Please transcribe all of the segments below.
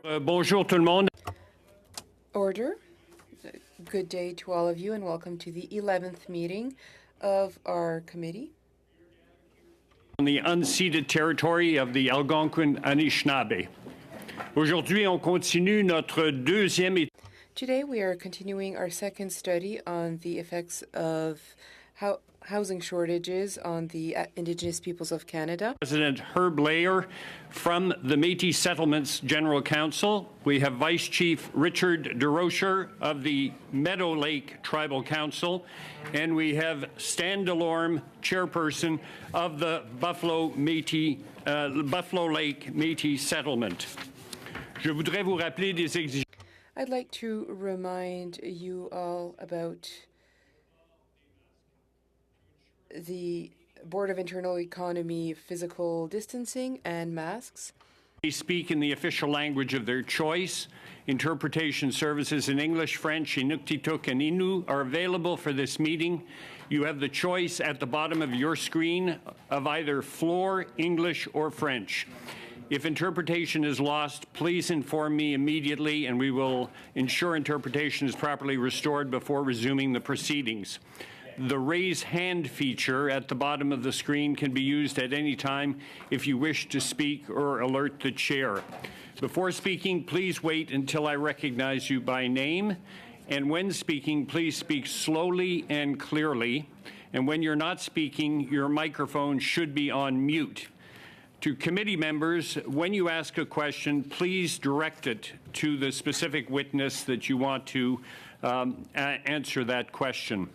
Bonjour tout le monde. Order. Good day to all of you and welcome to the 11th meeting of our committee. On the unceded territory of the Algonquin Anishinaabe. Aujourd'hui, on continue notre deuxième. Today we are continuing our second study on the effects of housing shortages on the Indigenous peoples of Canada. President Herb Layer from the Métis Settlements General Council. We have Vice Chief Richard DeRocher of the Meadow Lake Tribal Council. And we have Stan Delorme, Chairperson of the Buffalo Lake Métis Settlement. Je voudrais vous rappeler des exigences. I'd like to remind you all about the Board of Internal Economy physical distancing and masks. They speak in the official language of their choice. Interpretation services in English, French, Inuktitut, and Innu are available for this meeting. You have the choice at the bottom of your screen of either floor, English, or French. If interpretation is lost, please inform me immediately and we will ensure interpretation is properly restored before resuming the proceedings. The raise hand feature at the bottom of the screen can be used at any time if you wish to speak or alert the chair. Before speaking, please wait until I recognize you by name. And when speaking, please speak slowly and clearly. And when you're not speaking, your microphone should be on mute. To committee members, when you ask a question, please direct it to the specific witness that you want to answer that question.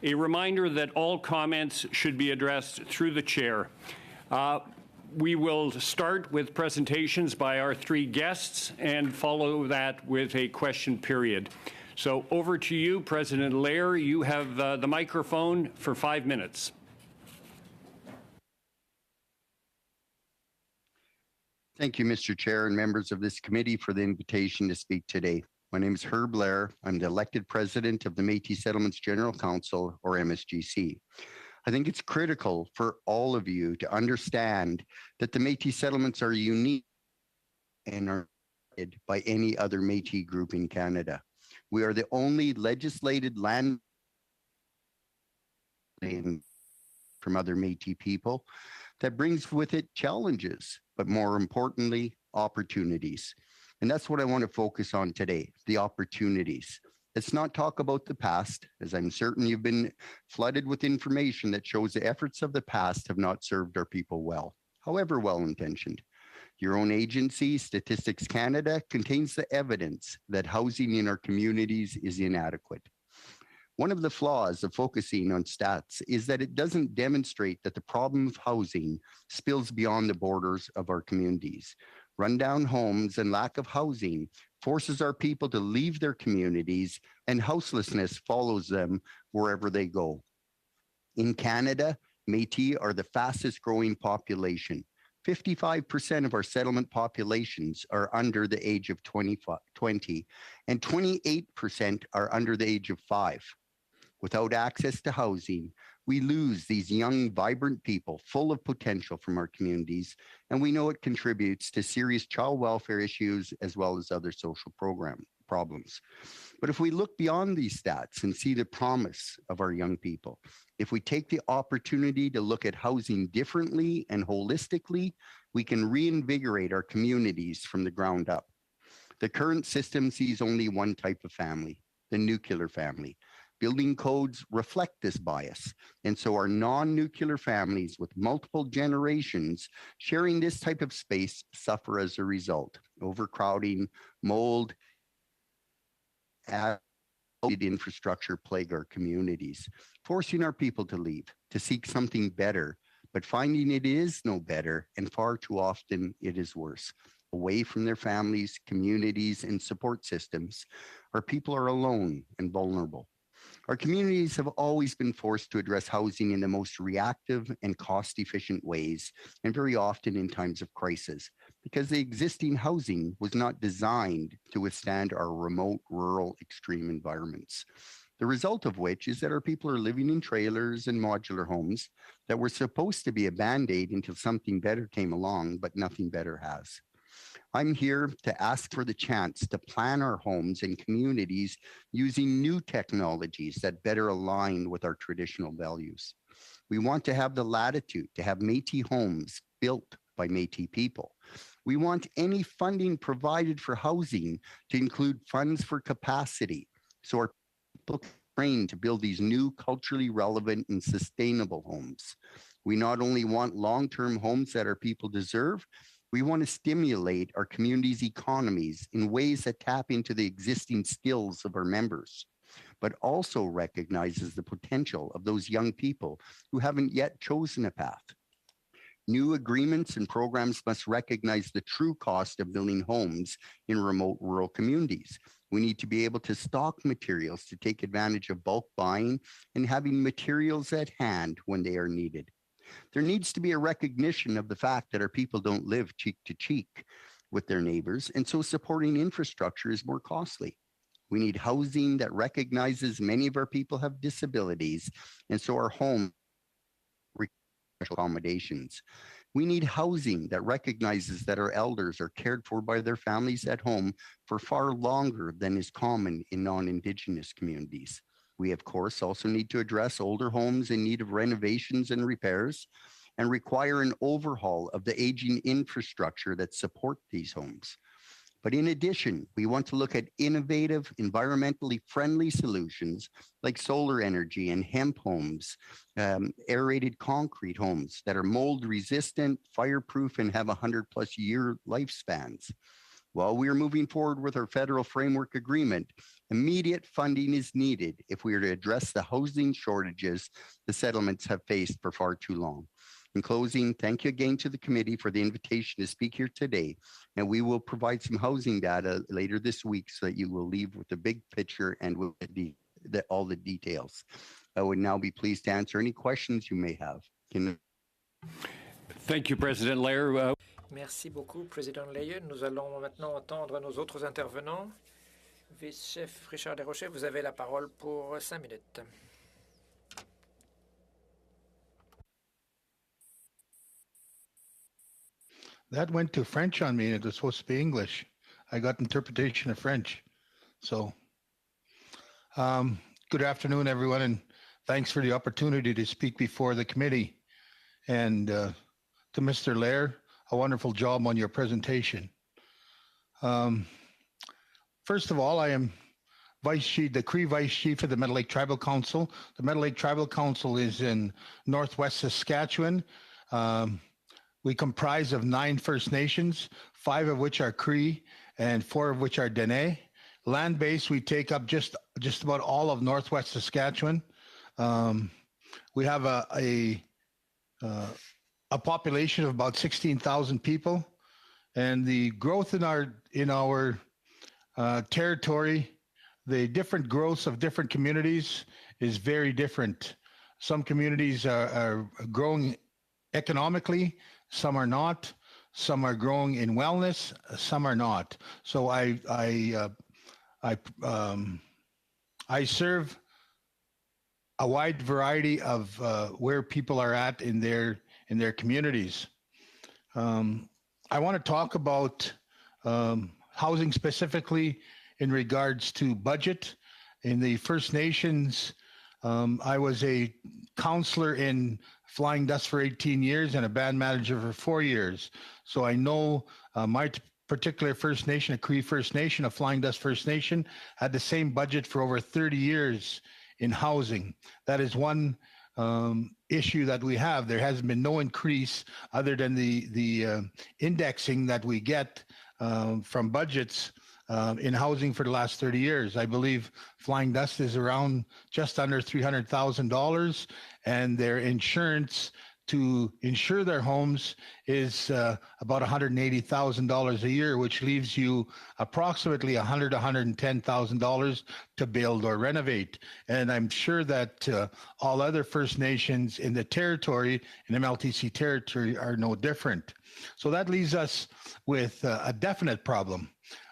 A reminder that all comments should be addressed through the chair. We will start with presentations by our three guests and follow that with a question period. So over to you, President Lair. You have the microphone for 5 minutes. Thank you, Mr. Chair and members of this committee for the invitation to speak today. My name is Herb Lair. I'm the elected president of the Métis Settlements General Council, or MSGC. I think it's critical for all of you to understand that the Métis settlements are unique and are not by any other Métis group in Canada. We are the only legislated land from other Métis people that brings with it challenges, but more importantly, opportunities. And that's what I want to focus on today, the opportunities. Let's not talk about the past, as I'm certain you've been flooded with information that shows the efforts of the past have not served our people well, however well-intentioned. Your own agency, Statistics Canada, contains the evidence that housing in our communities is inadequate. One of the flaws of focusing on stats is that it doesn't demonstrate that the problem of housing spills beyond the borders of our communities. Rundown homes and lack of housing forces our people to leave their communities, and houselessness follows them wherever they go. In Canada, Métis are the fastest growing population. 55% of our settlement populations are under the age of 20, and 28% are under the age of 5. Without access to housing, we lose these young, vibrant people full of potential from our communities, and we know it contributes to serious child welfare issues as well as other social problems. But if we look beyond these stats and see the promise of our young people, if we take the opportunity to look at housing differently and holistically, we can reinvigorate our communities from the ground up. The current system sees only one type of family, the nuclear family. Building codes reflect this bias, and so our non-nuclear families with multiple generations sharing this type of space suffer as a result. Overcrowding, mold, and infrastructure plague our communities, forcing our people to leave, to seek something better, but finding it is no better, and far too often it is worse. Away from their families, communities, and support systems, our people are alone and vulnerable. Our communities have always been forced to address housing in the most reactive and cost-efficient ways, and very often in times of crisis, because the existing housing was not designed to withstand our remote, rural, extreme environments. The result of which is that our people are living in trailers and modular homes that were supposed to be a Band-Aid until something better came along, but nothing better has. I'm here to ask for the chance to plan our homes and communities using new technologies that better align with our traditional values. We want to have the latitude to have Métis homes built by Métis people. We want any funding provided for housing to include funds for capacity so our people can train to build these new culturally relevant and sustainable homes. We not only want long-term homes that our people deserve, we want to stimulate our community's economies in ways that tap into the existing skills of our members, but also recognizes the potential of those young people who haven't yet chosen a path. New agreements and programs must recognize the true cost of building homes in remote rural communities. We need to be able to stock materials to take advantage of bulk buying and having materials at hand when they are needed. There needs to be a recognition of the fact that our people don't live cheek to cheek with their neighbors, and so supporting infrastructure is more costly. We need housing that recognizes many of our people have disabilities, and so our homes require special accommodations. We need housing that recognizes that our elders are cared for by their families at home for far longer than is common in non-Indigenous communities. We, of course, also need to address older homes in need of renovations and repairs and require an overhaul of the aging infrastructure that support these homes. But in addition, we want to look at innovative, environmentally friendly solutions like solar energy and hemp homes, aerated concrete homes that are mold resistant, fireproof, and have 100+ year lifespans. While we are moving forward with our federal framework agreement, immediate funding is needed if we are to address the housing shortages the settlements have faced for far too long. In closing, thank you again to the committee for the invitation to speak here today, and we will provide some housing data later this week so that you will leave with the big picture and with all the details. I would now be pleased to answer any questions you may have. Thank you, President Lair. Merci beaucoup, Président Layer. Nous allons maintenant entendre nos autres intervenants. Vice-chef Richard Desrochers, vous avez la parole pour 5 minutes. That went to French on me, and it was supposed to be English. I got interpretation of French. So, good afternoon, everyone, and thanks for the opportunity to speak before the committee. And to Mr. Lair, a wonderful job on your presentation. First of all, I am the Cree Vice Chief of the Meadow Lake Tribal Council. The Meadow Lake Tribal Council is in northwest Saskatchewan. We comprise of 9 First Nations, 5 of which are Cree and 4 of which are Dene. Land base, we take up just about all of northwest Saskatchewan. We have a population of about 16,000 people, and the growth in our territory, the different growths of different communities is very different. Some communities are growing economically, some are not. Some are growing in wellness, some are not. So I serve a wide variety of where people are at in their communities. I want to talk about housing specifically in regards to budget. In the First Nations, I was a counselor in Flying Dust for 18 years and a band manager for 4 years. So I know my particular First Nation, a Cree First Nation, a Flying Dust First Nation, had the same budget for over 30 years in housing. That is one issue that we have. There has been no increase other than the indexing that we get from budgets in housing for the last 30 years. I believe Flying Dust is around just under $300,000, and their insurance to insure their homes is about $180,000 a year, which leaves you approximately $100,000 to $110,000 to build or renovate. And I'm sure that all other First Nations in the territory, in MLTC territory, are no different. So that leaves us with a definite problem.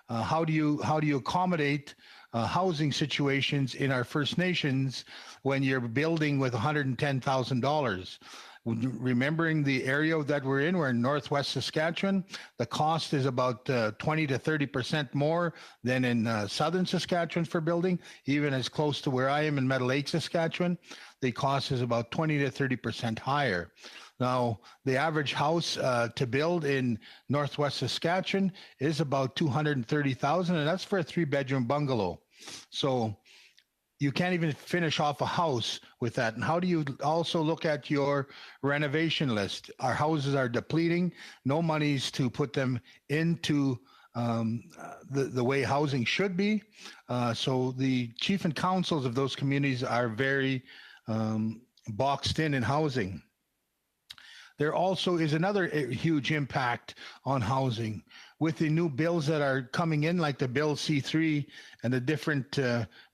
How do you accommodate housing situations in our First Nations when you're building with $110,000? Remembering the area that we're in Northwest Saskatchewan. The cost is about 20 to 30% more than in Southern Saskatchewan for building. Even as close to where I am in Meadow Lake, Saskatchewan, the cost is about 20 to 30% higher. Now, the average house to build in Northwest Saskatchewan is about $230,000, and that's for a 3-bedroom bungalow. So you can't even finish off a house with that. And how do you also look at your renovation list? Our houses are depleting, no monies to put them into the way housing should be. So the chief and councils of those communities are very boxed in housing. There also is another huge impact on housing with the new bills that are coming in, like the Bill C3 and the different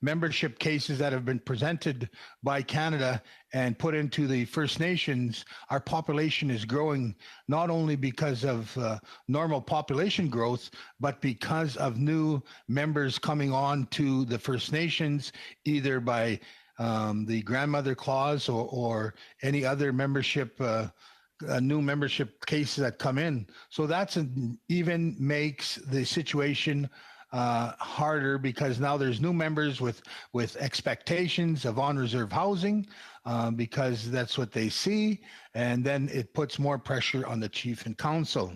membership cases that have been presented by Canada and put into the First Nations. Our population is growing not only because of normal population growth, but because of new members coming on to the First Nations, either by the grandmother clause or any other membership new membership cases that come in. So that's even makes the situation harder because now there's new members with expectations of on-reserve housing because that's what they see. And then it puts more pressure on the chief and council.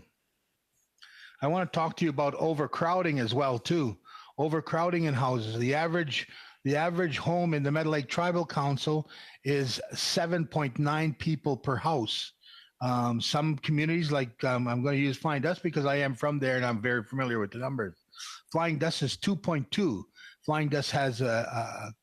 I want to talk to you about overcrowding as well, too. Overcrowding in houses. The average home in the Meadow Lake Tribal Council is 7.9 people per house. Some communities, like I'm going to use Flying Dust because I am from there and I'm very familiar with the numbers. Flying Dust is 2.2. Flying Dust has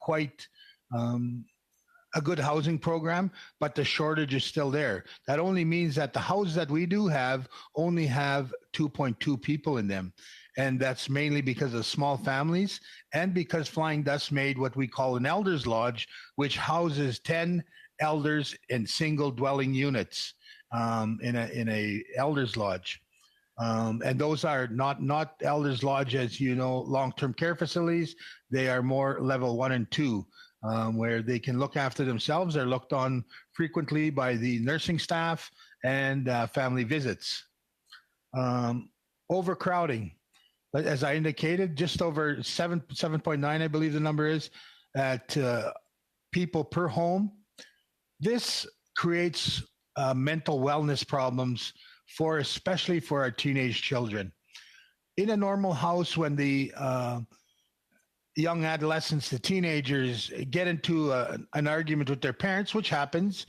quite a good housing program, but the shortage is still there. That only means that the houses that we do have only have 2.2 people in them. And that's mainly because of small families and because Flying Dust made what we call an elders lodge, which houses 10 elders in single dwelling units. In a elders lodge, and those are not elders lodge as you know long-term care facilities. They are more level 1 and 2, where they can look after themselves. They're looked on frequently by the nursing staff and family visits. Overcrowding, as I indicated, just over 7.9, I believe the number is, at people per home. This creates mental wellness problems especially for our teenage children. In a normal house, when the young adolescents, the teenagers, get into an argument with their parents, which happens,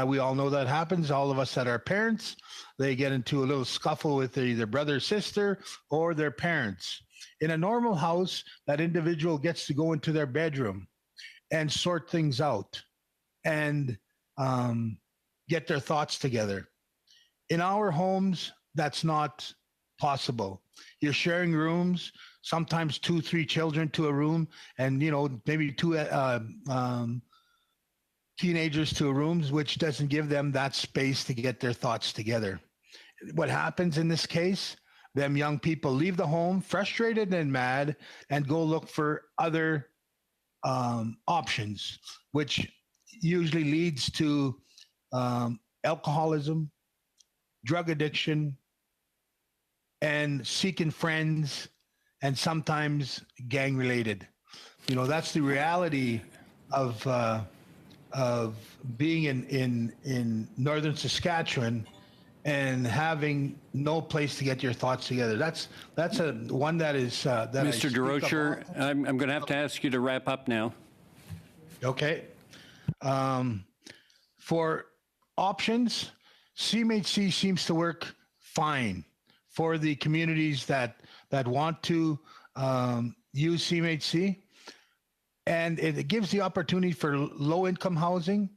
we all know that happens. All of us that are parents, they get into a little scuffle with either brother, sister, or their parents. In a normal house, that individual gets to go into their bedroom and sort things out and get their thoughts together. In our homes, that's not possible. You're sharing rooms, sometimes 2-3 children to a room, and maybe 2 teenagers to a room, which doesn't give them that space to get their thoughts together. What happens in this case? Them young people leave the home frustrated and mad and go look for other options, which usually leads to alcoholism, drug addiction, and seeking friends, and sometimes gang related. That's the reality of being in northern Saskatchewan and having no place to get your thoughts together. That's one that is that Mr. DeRocher, I'm going to have to ask you to wrap up now. Okay. For options, CMHC seems to work fine for the communities that want to use CMHC. And it gives the opportunity for low-income housing.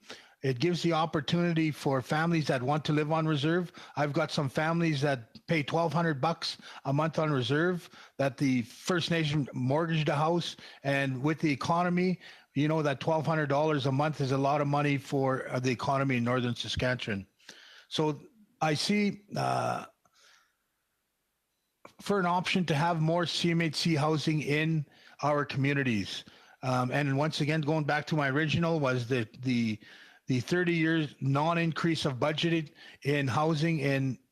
It gives the opportunity for families that want to live on reserve. I've got some families that pay $1,200 a month on reserve, that the First Nation mortgaged a house. And with the economy, that $1,200 a month is a lot of money for the economy in northern Saskatchewan. So I see for an option to have more CMHC housing in our communities. And once again, going back to my original, was the the 30 years non-increase of budgeted in housing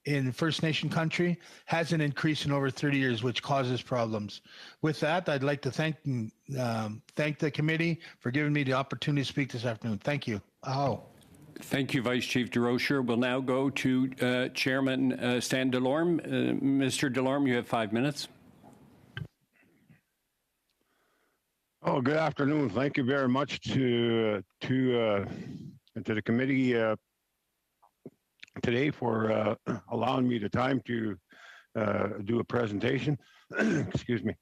in First Nation country hasn't increased in over 30 years, which causes problems. With that, I'd like to thank the committee for giving me the opportunity to speak this afternoon. Thank you. Thank you, Vice Chief DeRocher. We'll now go to Chairman Stan Delorme. Mr. Delorme, you have 5 minutes. Oh, good afternoon. Thank you very much to the committee today for allowing me the time to do a presentation. Excuse me.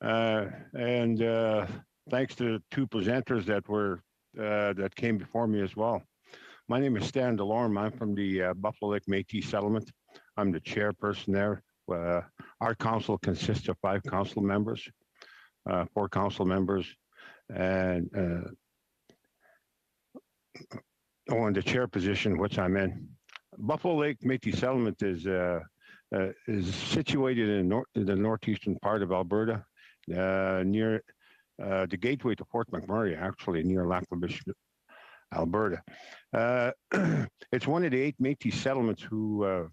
And thanks to the two presenters that came before me as well. My name is Stan Delorme. I'm from the Buffalo Lake Métis settlement. I'm the chairperson there. Our council consists of 5 council members. 4 council members, and on the chair position, which I'm in. Buffalo Lake Métis Settlement is situated in the northeastern part of Alberta, near the gateway to Fort McMurray, actually near Lac-La-Biche, Alberta. It's one of the 8 Métis settlements who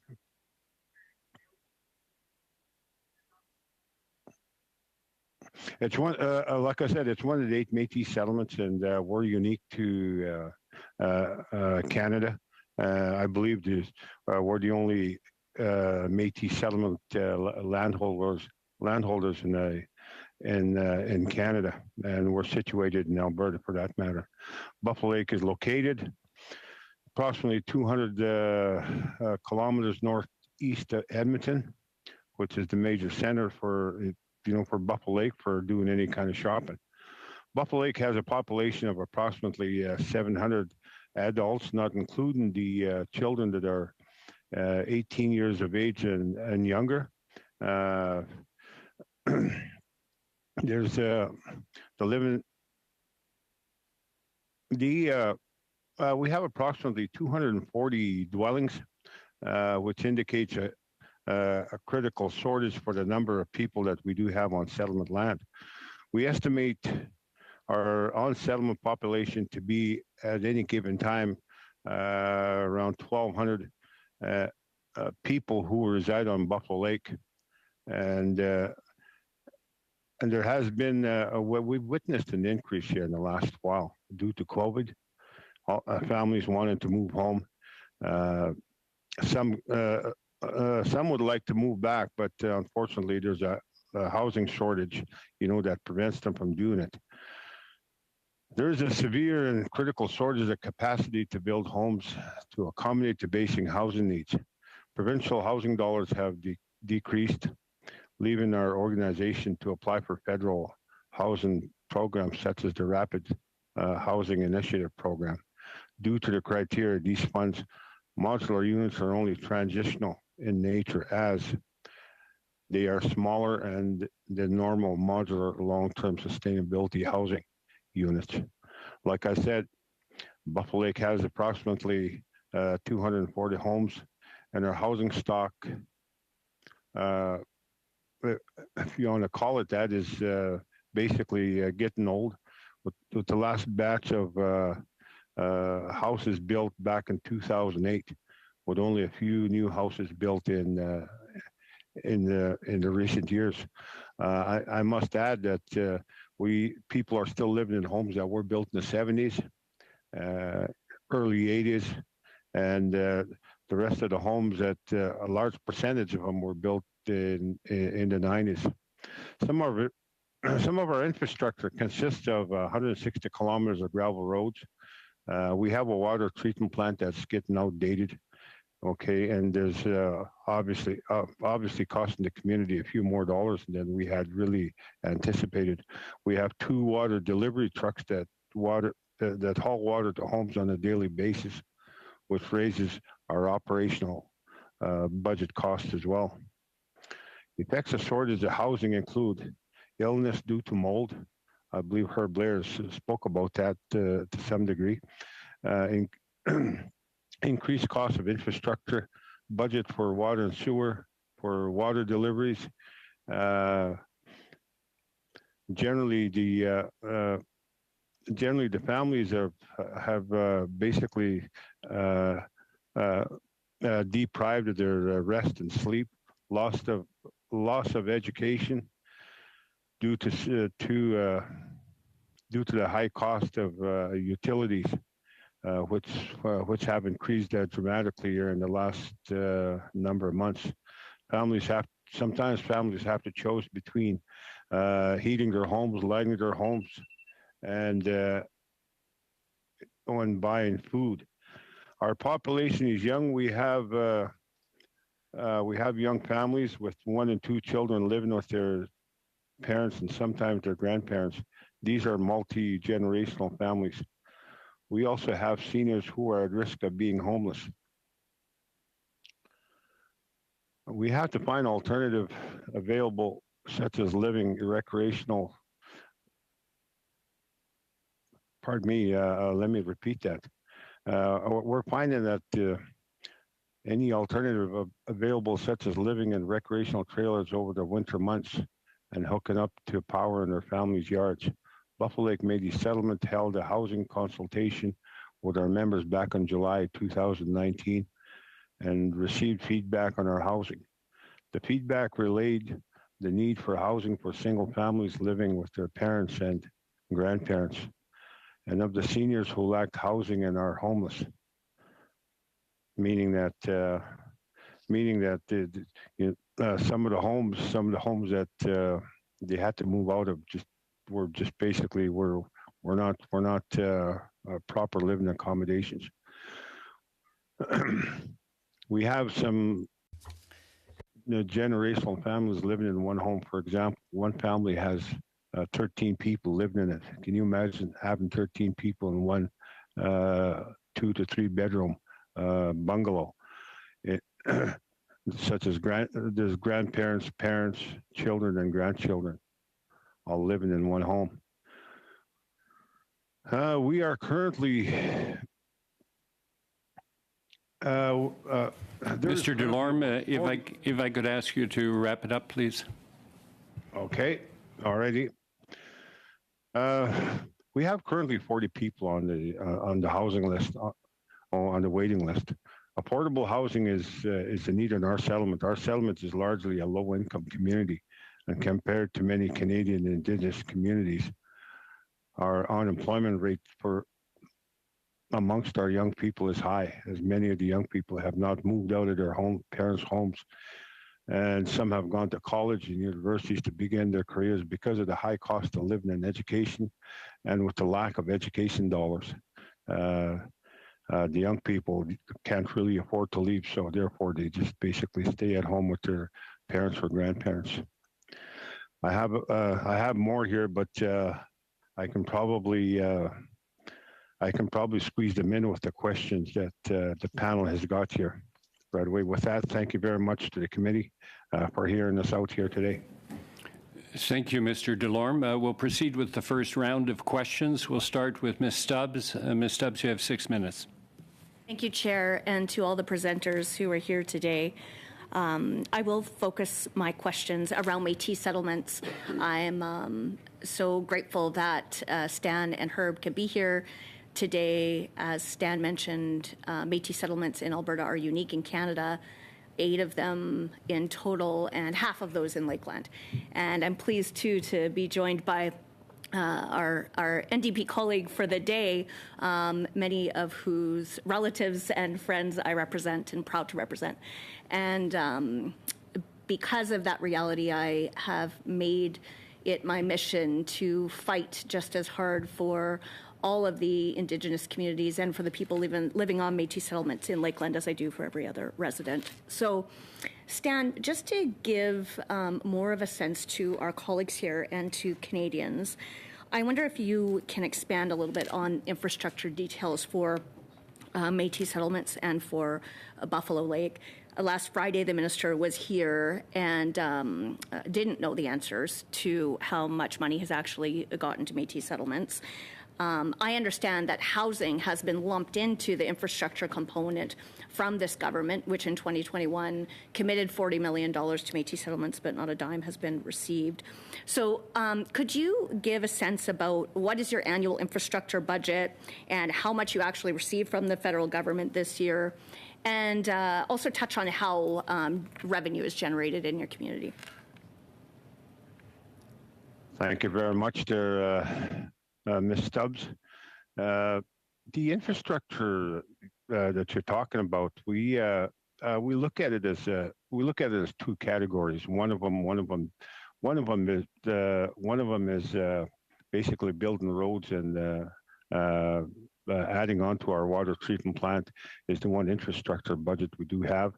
it's one, like I said, it's one of the 8 Métis settlements, and we're unique to Canada. I believe we're the only Métis settlement landholders in Canada, and we're situated in Alberta for that matter. Buffalo Lake is located approximately 200 kilometers northeast of Edmonton, which is the major center for Buffalo Lake for doing any kind of shopping. Buffalo Lake has a population of approximately 700 adults, not including the children that are 18 years of age and younger. There's we have approximately 240 dwellings, which indicates a critical shortage for the number of people that we do have on settlement land. We estimate our on-settlement population to be at any given time around 1,200 people who reside on Buffalo Lake, and there has been we've witnessed an increase here in the last while due to COVID. Families wanted to move home. Some would like to move back, but unfortunately, there's a housing shortage, that prevents them from doing it. There is a severe and critical shortage of capacity to build homes to accommodate the basic housing needs. Provincial housing dollars have decreased, leaving our organization to apply for federal housing programs such as the Rapid Housing Initiative program. Due to the criteria, these funds, modular units are only transitional in nature, as they are smaller and the normal modular long-term sustainability housing units. Like I said, Buffalo Lake has approximately 240 homes, and our housing stock, if you want to call it that, is basically getting old. With the last batch of houses built back in 2008, with only a few new houses built in the recent years. I must add that people are still living in homes that were built in the 70s, early 80s, and the rest of the homes, that a large percentage of them were built in the 90s. Some of our infrastructure consists of 160 kilometers of gravel roads. We have a water treatment plant that's getting outdated. Okay, and there's obviously costing the community a few more dollars than we had really anticipated. We have 2 water delivery trucks that haul water to homes on a daily basis, which raises our operational budget costs as well. The effects of shortage of housing include illness due to mold. I believe Herb Blair spoke about that to some degree. Increased cost of infrastructure, budget for water and sewer, for water deliveries. Generally, generally the families have basically deprived of their rest and sleep, loss of education due to the high cost of utilities, which have increased dramatically here in the last number of months. Sometimes families have to choose between heating their homes, lighting their homes, and going buying food. Our population is young. We have young families with 1 and 2 children living with their parents and sometimes their grandparents. These are multi-generational families. We also have seniors who are at risk of being homeless. We have to find alternative available, such as living, recreational. Pardon me, let me repeat that. We're finding that any alternative available, such as living in recreational trailers over the winter months and hooking up to power in their families' yards. Buffalo Lake Métis Settlement held a housing consultation with our members back in July 2019 and received feedback on our housing. The feedback relayed the need for housing for single families living with their parents and grandparents, and of the seniors who lacked housing and are homeless, meaning that some of the homes that they had to move out of were not proper living accommodations. We have some generational families living in one home. For example, one family has 13 people living in it. Can you imagine having 13 people in one 2 to 3 bedroom bungalow? Such as there's grandparents, parents, children, and grandchildren all living in one home. We are currently Mr. Delorme, if I could ask you to wrap it up, please. Okay, alrighty. We have currently 40 people on the housing list, on the waiting list. Affordable housing is a need in our settlement. Our settlement is largely a low-income community, and compared to many Canadian Indigenous communities, our unemployment rate amongst our young people is high, as many of the young people have not moved out of their parents' homes, and some have gone to college and universities to begin their careers because of the high cost of living and education, and with the lack of education dollars. The young people can't really afford to leave, so therefore they just basically stay at home with their parents or grandparents. I have more here, but I can probably squeeze them in with the questions that the panel has got here right away. With that, thank you very much to the committee for hearing us out here today. Thank you, Mr. Delorme. We'll proceed with the first round of questions. We'll start with Ms. Stubbs. Ms. Stubbs, you have 6 minutes. Thank you, Chair, and to all the presenters who are here today. I will focus my questions around Métis settlements. I'm so grateful that Stan and Herb can be here today. As Stan mentioned, Métis settlements in Alberta are unique in Canada, 8 of them in total, and half of those in Lakeland. And I'm pleased, too, to be joined by our NDP colleague for the day, many of whose relatives and friends I represent and proud to represent. And because of that reality, I have made it my mission to fight just as hard for all of the Indigenous communities and for the people living on Métis settlements in Lakeland as I do for every other resident. So, Stan, just to give more of a sense to our colleagues here and to Canadians, I wonder if you can expand a little bit on infrastructure details for Métis settlements and for Buffalo Lake. Last Friday, the minister was here and didn't know the answers to how much money has actually gotten to Métis settlements. I understand that housing has been lumped into the infrastructure component from this government, which in 2021 committed $40 million to Métis settlements, but not a dime has been received. So could you give a sense about what is your annual infrastructure budget and how much you actually received from the federal government this year? And also touch on how revenue is generated in your community. Thank you very much there, Ms. Stubbs. The infrastructure that you're talking about, we look at it as two categories. One of them is basically building roads and adding on to our water treatment plant is the one infrastructure budget we do have.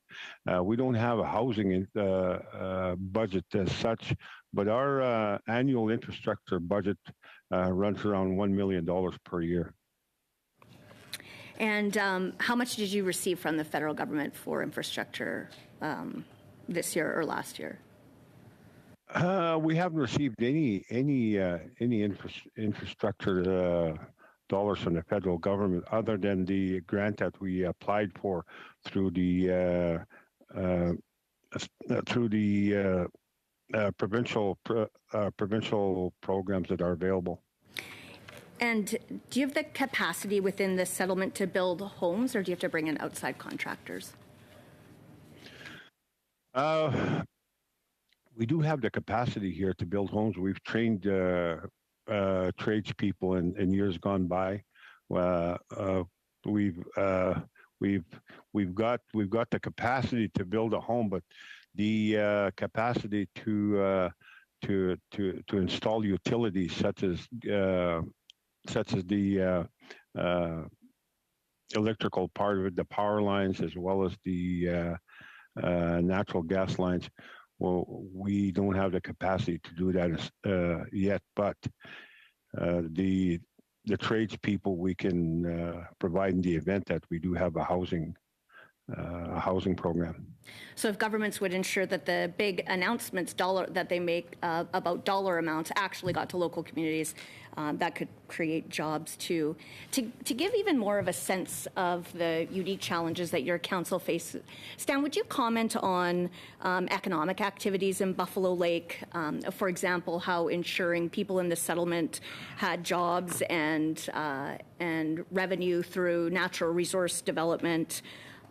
We don't have a housing budget as such, but our annual infrastructure budget runs around $1 million per year. And how much did you receive from the federal government for infrastructure this year or last year? We haven't received any infrastructure dollars from the federal government, other than the grant that we applied for through the provincial programs that are available. And do you have the capacity within the settlement to build homes, or do you have to bring in outside contractors? We do have the capacity here to build homes. We've trained tradespeople in years gone by. We've got the capacity to build a home, but the capacity to install utilities such as the electrical part of it, the power lines, as well as the natural gas lines. Well, we don't have the capacity to do that yet, but the tradespeople we can provide in the event that we do have a housing program. So if governments would ensure that the big announcements that they make about dollar amounts actually got to local communities, that could create jobs too. To give even more of a sense of the unique challenges that your council faces, Stan, would you comment on economic activities in Buffalo Lake? For example, how ensuring people in the settlement had jobs and revenue through natural resource development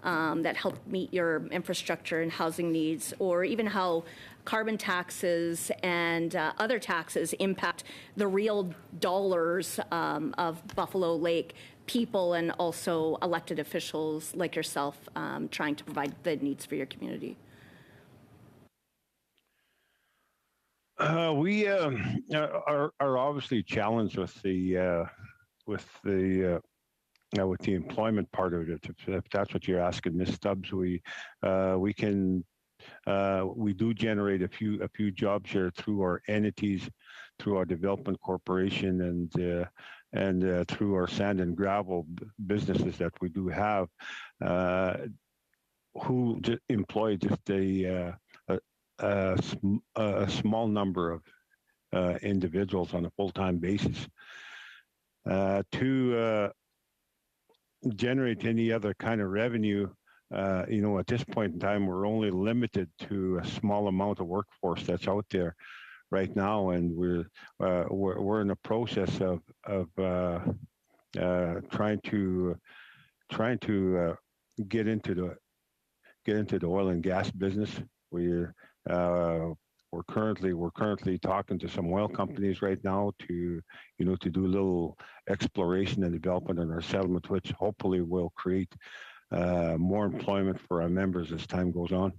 that helped meet your infrastructure and housing needs, or even how carbon taxes and other taxes impact the real dollars of Buffalo Lake people and also elected officials like yourself trying to provide the needs for your community? We are obviously challenged with the employment part of it. If that's what you're asking, Ms. Stubbs, we do generate a few jobs here through our entities, through our development corporation, and through our sand and gravel businesses that we do have, who employ just a small number of individuals on a full-time basis. To generate any other kind of revenue, at this point in time, we're only limited to a small amount of workforce that's out there right now, and we're in the process of trying to get into the oil and gas business. We're currently talking to some oil companies right now to do a little exploration and development in our settlement, which hopefully will create more employment for our members as time goes on.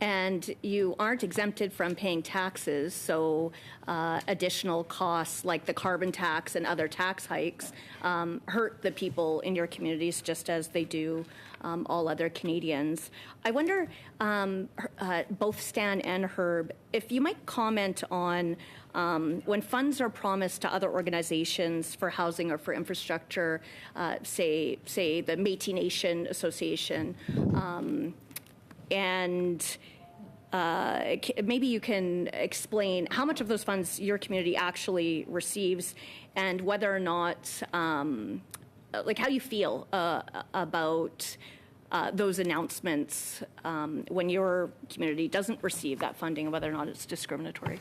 And you aren't exempted from paying taxes, so additional costs like the carbon tax and other tax hikes hurt the people in your communities just as they do all other Canadians. I wonder, both Stan and Herb, if you might comment on when funds are promised to other organizations for housing or for infrastructure, say the Métis Nation Association, and maybe you can explain how much of those funds your community actually receives, and whether or not, like, how you feel about those announcements when your community doesn't receive that funding, and whether or not it's discriminatory.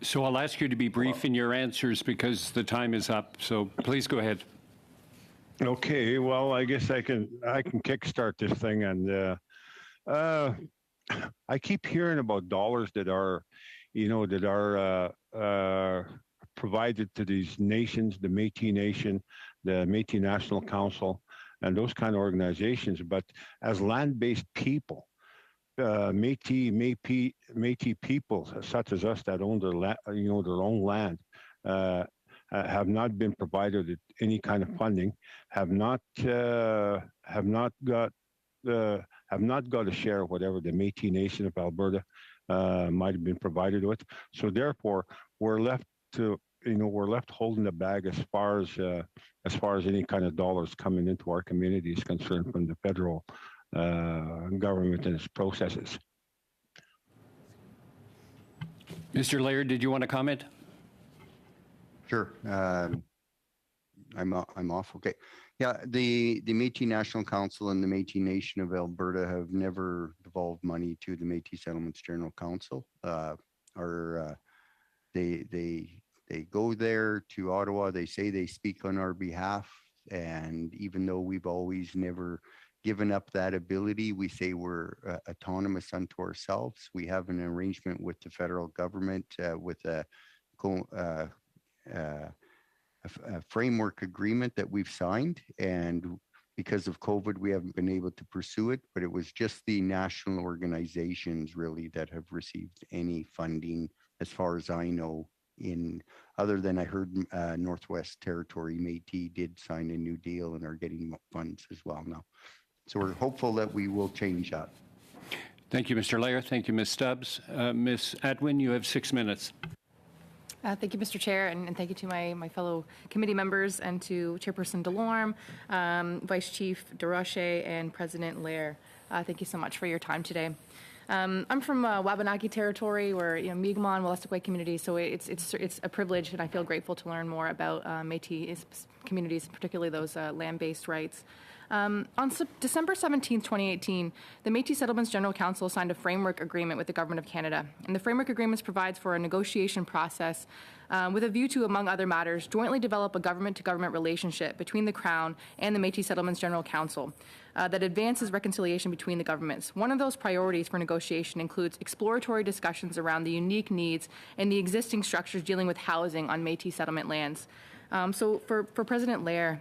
So I'll ask you to be brief in your answers because the time is up. So please go ahead. Okay, well, I guess I can kickstart this thing, and I keep hearing about dollars that are, provided to these nations, the Métis Nation, the Métis National Council, and those kind of organizations. But as land-based people, Métis people such as us that own their their own land, have not been provided any kind of funding, have not got a share of whatever the Métis Nation of Alberta might have been provided with. So therefore, we're left holding the bag as far as any kind of dollars coming into our community is concerned from the federal government and its processes. Mr. Laird, did you want to comment? Sure. I'm off. Okay. Yeah, the Métis National Council and the Métis Nation of Alberta have never devolved money to the Métis Settlements General Council. They go there to Ottawa. They say they speak on our behalf, and even though we've always never given up that ability, we say we're autonomous unto ourselves. We have an arrangement with the federal government with a framework agreement that we've signed, and because of COVID, we haven't been able to pursue it, but it was just the national organizations really that have received any funding, as far as I know, other than I heard Northwest Territory Métis did sign a new deal and are getting funds as well now. So we're hopeful that we will change that. Thank you, Mr. Laird. Thank you, Ms. Stubbs. Ms. Atwin, you have 6 minutes. Thank you, Mr. Chair, and thank you to my fellow committee members and to Chairperson DeLorme, Vice Chief DeRoche, and President Laird. Thank you so much for your time today. I'm from Wabanaki territory, where Mi'kmaq, Wolastoqey community, so it's a privilege, and I feel grateful to learn more about Métis communities, particularly those land-based rights. On December 17, 2018, the Métis Settlements General Council signed a framework agreement with the Government of Canada. And the framework agreement provides for a negotiation process with a view to, among other matters, jointly develop a government-to-government relationship between the Crown and the Métis Settlements General Council that advances reconciliation between the governments. One of those priorities for negotiation includes exploratory discussions around the unique needs and the existing structures dealing with housing on Métis settlement lands. So for President Laird,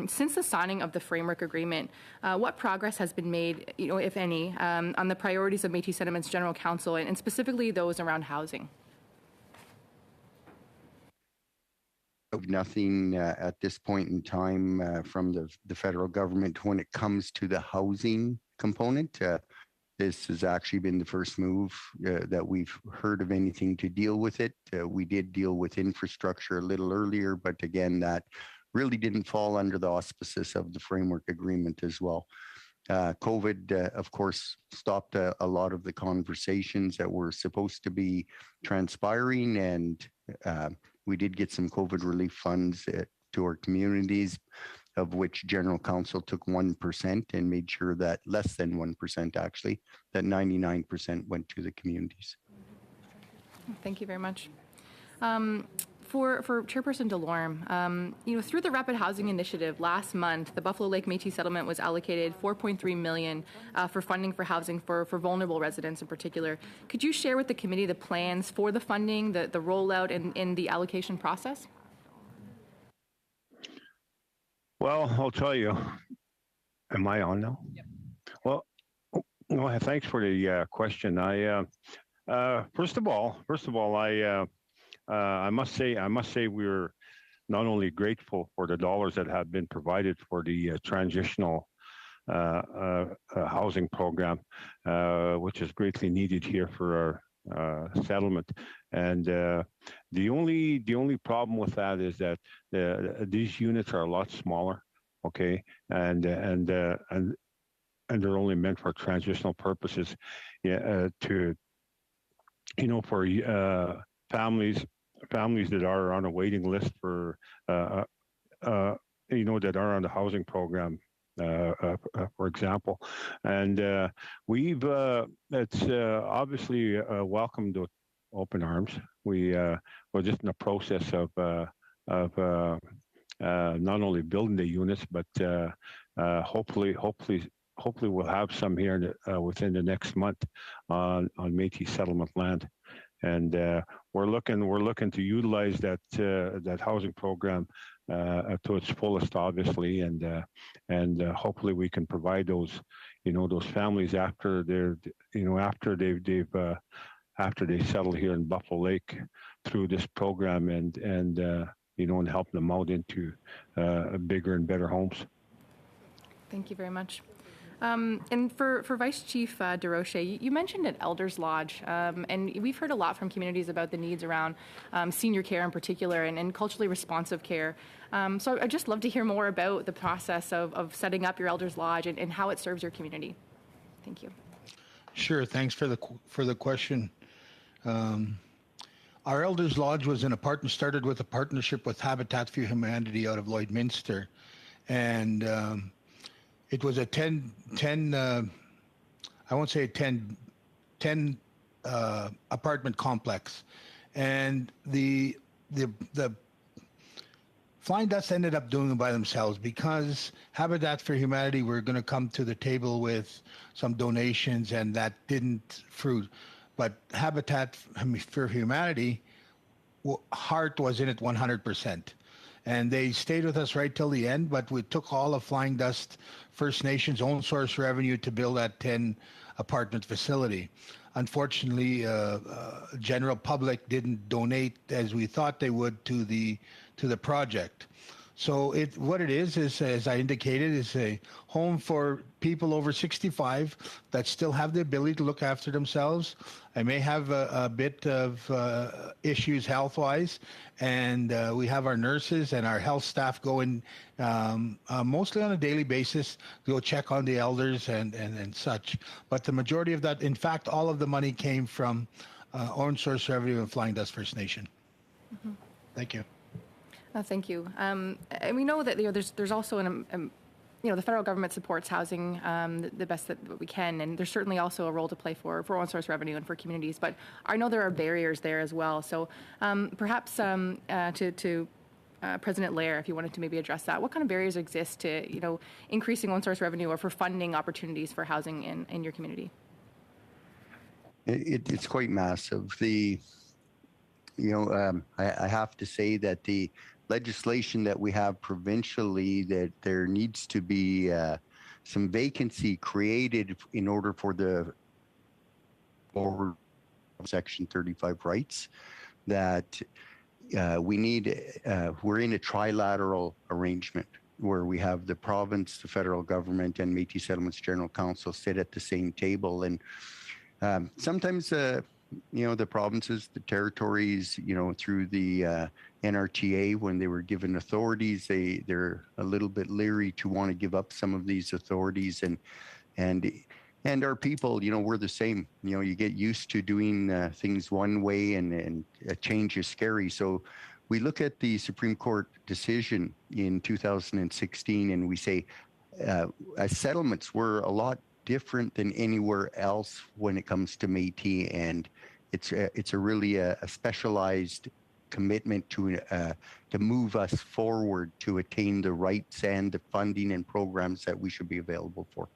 since the signing of the framework agreement, what progress has been made, if any, on the priorities of Métis Settlements General Council and specifically those around housing? Nothing at this point in time from the federal government when it comes to the housing component. This has actually been the first move that we've heard of anything to deal with it. We did deal with infrastructure a little earlier, but again, that really didn't fall under the auspices of the framework agreement as well. COVID, of course, stopped a lot of the conversations that were supposed to be transpiring, and we did get some COVID relief funds to our communities, of which General Council took 1% and made sure that less than 1% actually, that 99% went to the communities. Thank you very much. For Chairperson DeLorme, through the Rapid Housing Initiative last month, the Buffalo Lake Métis Settlement was allocated $4.3 million for funding for housing for vulnerable residents in particular. Could you share with the committee the plans for the funding, the rollout, and the allocation process? Well, I'll tell you. Am I on now? Yep. Well, thanks for the question. First of all, I must say we're not only grateful for the dollars that have been provided for the transitional housing program, which is greatly needed here for our settlement. And the only problem with that is that these units are a lot smaller, okay, and they're only meant for transitional purposes, to for families that are on a waiting list for that are on the housing program, for example. And it's obviously welcomed with open arms. We're just in the process of not only building the units, but hopefully we'll have some here within the next month on Métis settlement land. And we're looking to utilize that housing program to its fullest, obviously, and hopefully we can provide those families after they settle here in Buffalo Lake through this program and help them out into bigger and better homes. Thank you very much. And for Vice Chief DeRoche, you mentioned an Elders Lodge, and we've heard a lot from communities about the needs around senior care in particular and culturally responsive care. So I'd just love to hear more about the process of setting up your Elders Lodge and how it serves your community. Thank you. Sure. Thanks for the question. Our Elders Lodge was started with a partnership with Habitat for Humanity out of Lloydminster, and it was a 10 apartment complex, and the Flying Dutch ended up doing it by themselves because Habitat for Humanity were going to come to the table with some donations, and that didn't fruit. But Habitat for Humanity heart was in it 100%. And they stayed with us right till the end, but we took all of Flying Dust First Nations' own source revenue to build that 10-apartment facility. Unfortunately, general public didn't donate as we thought they would to the project. So what it is, as I indicated, is a home for people over 65 that still have the ability to look after themselves. I may have a bit of issues health-wise, and we have our nurses and our health staff go in mostly on a daily basis to go check on the elders and such. But the majority of that, in fact, all of the money came from own source revenue and Flying Dust First Nation. Mm-hmm. Thank you. Thank you. And we know that there's also the federal government supports housing the best that we can, and there's certainly also a role to play for own source revenue and for communities. But I know there are barriers there as well. So perhaps to President Lair, if you wanted to maybe address that, what kind of barriers exist to increasing own source revenue or for funding opportunities for housing in your community? It's quite massive. I have to say that the legislation that we have provincially, that there needs to be some vacancy created in order for the forward Section 35 rights, that we need, we're in a trilateral arrangement where we have the province, the federal government, and Métis Settlements General Council sit at the same table. And sometimes the provinces, the territories, through the NRTA, when they were given authorities, they're a little bit leery to want to give up some of these authorities, and our people, we're the same. You get used to doing things one way, and a change is scary. So we look at the Supreme Court decision in 2016, and we say, as settlements, we're a lot different than anywhere else when it comes to Métis, and it's a really a specialized commitment to move us forward to attain the rights and the funding and programs that we should be available for.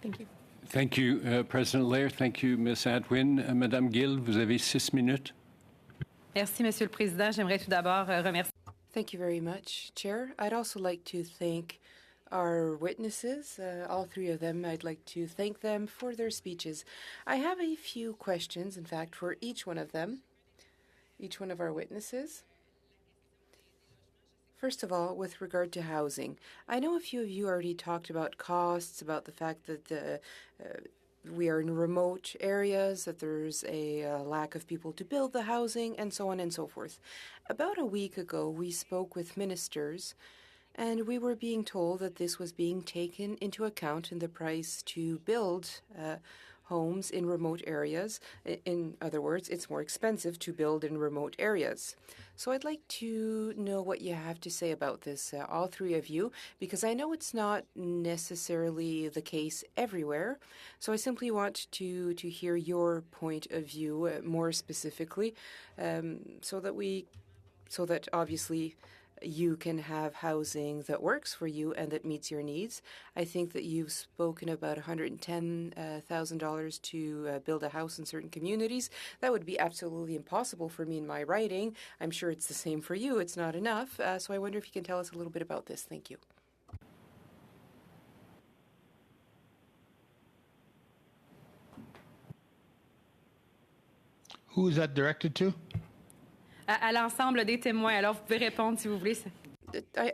Thank you. Thank you, President Lair. Thank you, Ms. Adwin. Madame Gill, vous avez 6 minutes. Merci, Monsieur le Président. J'aimerais tout d'abord remercier. Thank you very much, Chair. I'd also like to thank our witnesses, all three of them. I'd like to thank them for their speeches. I have a few questions, in fact, for each one of them, each one of our witnesses. First of all, with regard to housing, I know a few of you already talked about costs, about the fact that we are in remote areas, that there's a lack of people to build the housing, and so on and so forth. About a week ago, we spoke with ministers, and we were being told that this was being taken into account in the price to build homes in remote areas. In other words, it's more expensive to build in remote areas. So I'd like to know what you have to say about this, all three of you, because I know it's not necessarily the case everywhere. So I simply want to hear your point of view more specifically, so that obviously you can have housing that works for you and that meets your needs. I think that you've spoken about $110,000 to build a house in certain communities. That would be absolutely impossible for me in my writing. I'm sure it's the same for you. It's not enough. So I wonder if you can tell us a little bit about this. Thank you. Who is that directed to? À l'ensemble des témoins. Alors, vous pouvez répondre si vous voulez.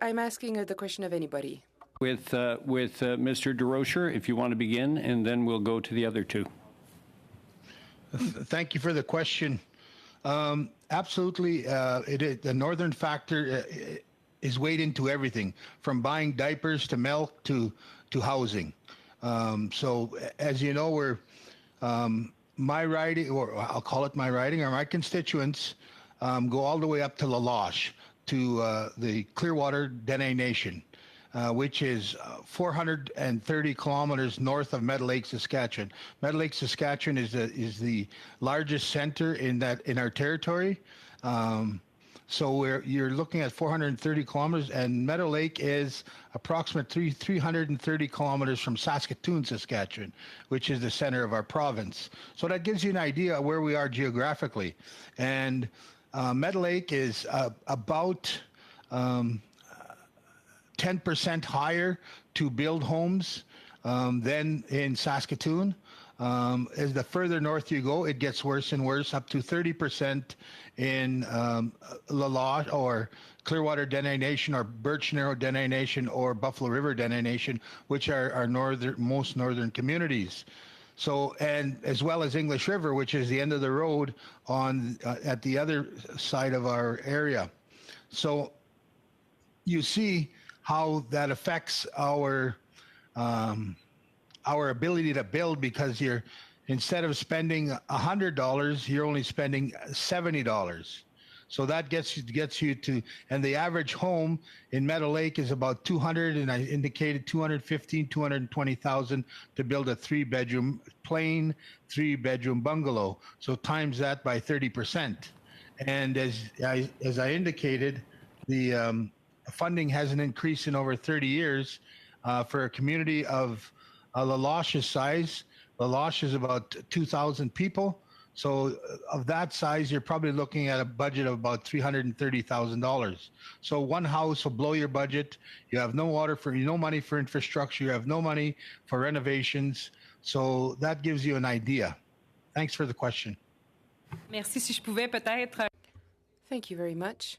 I'm asking the question of anybody. With Mr. DeRocher, if you want to begin, and then we'll go to the other two. Thank you for the question. Absolutely, the northern factor is weighed into everything, from buying diapers to milk to housing. So, as you know, we're my riding, or I'll call it my riding, or my constituents go all the way up to La Loche, to the Clearwater Dene Nation, which is 430 kilometers north of Meadow Lake, Saskatchewan. Meadow Lake, Saskatchewan is the largest center in our territory. So you're looking at 430 kilometers, and Meadow Lake is approximately 330 kilometers from Saskatoon, Saskatchewan, which is the center of our province. So that gives you an idea of where we are geographically. And Meadow Lake is about 10% higher to build homes than in Saskatoon. As the further north you go, it gets worse and worse, up to 30% in La Loche or Clearwater Dene Nation or Birch Narrow Dene Nation or Buffalo River Dene Nation, which are our most northern communities. So, and as well as English River, which is the end of the road on at the other side of our area. So you see how that affects our ability to build, because you're, instead of spending $100, you're only spending $70. So that gets you to, and the average home in Meadow Lake is about 200, and I indicated 220,000 to build a plain 3-bedroom bungalow. So times that by 30%. And as I indicated, the funding hasn't increased in over 30 years for a community of La Loche's size. La Loche is about 2,000 people. So of that size, you're probably looking at a budget of about $330,000. So one house will blow your budget. You have no money for infrastructure. You have no money for renovations. So that gives you an idea. Thanks for the question. Merci. Si je pouvais peut-être. Thank you very much.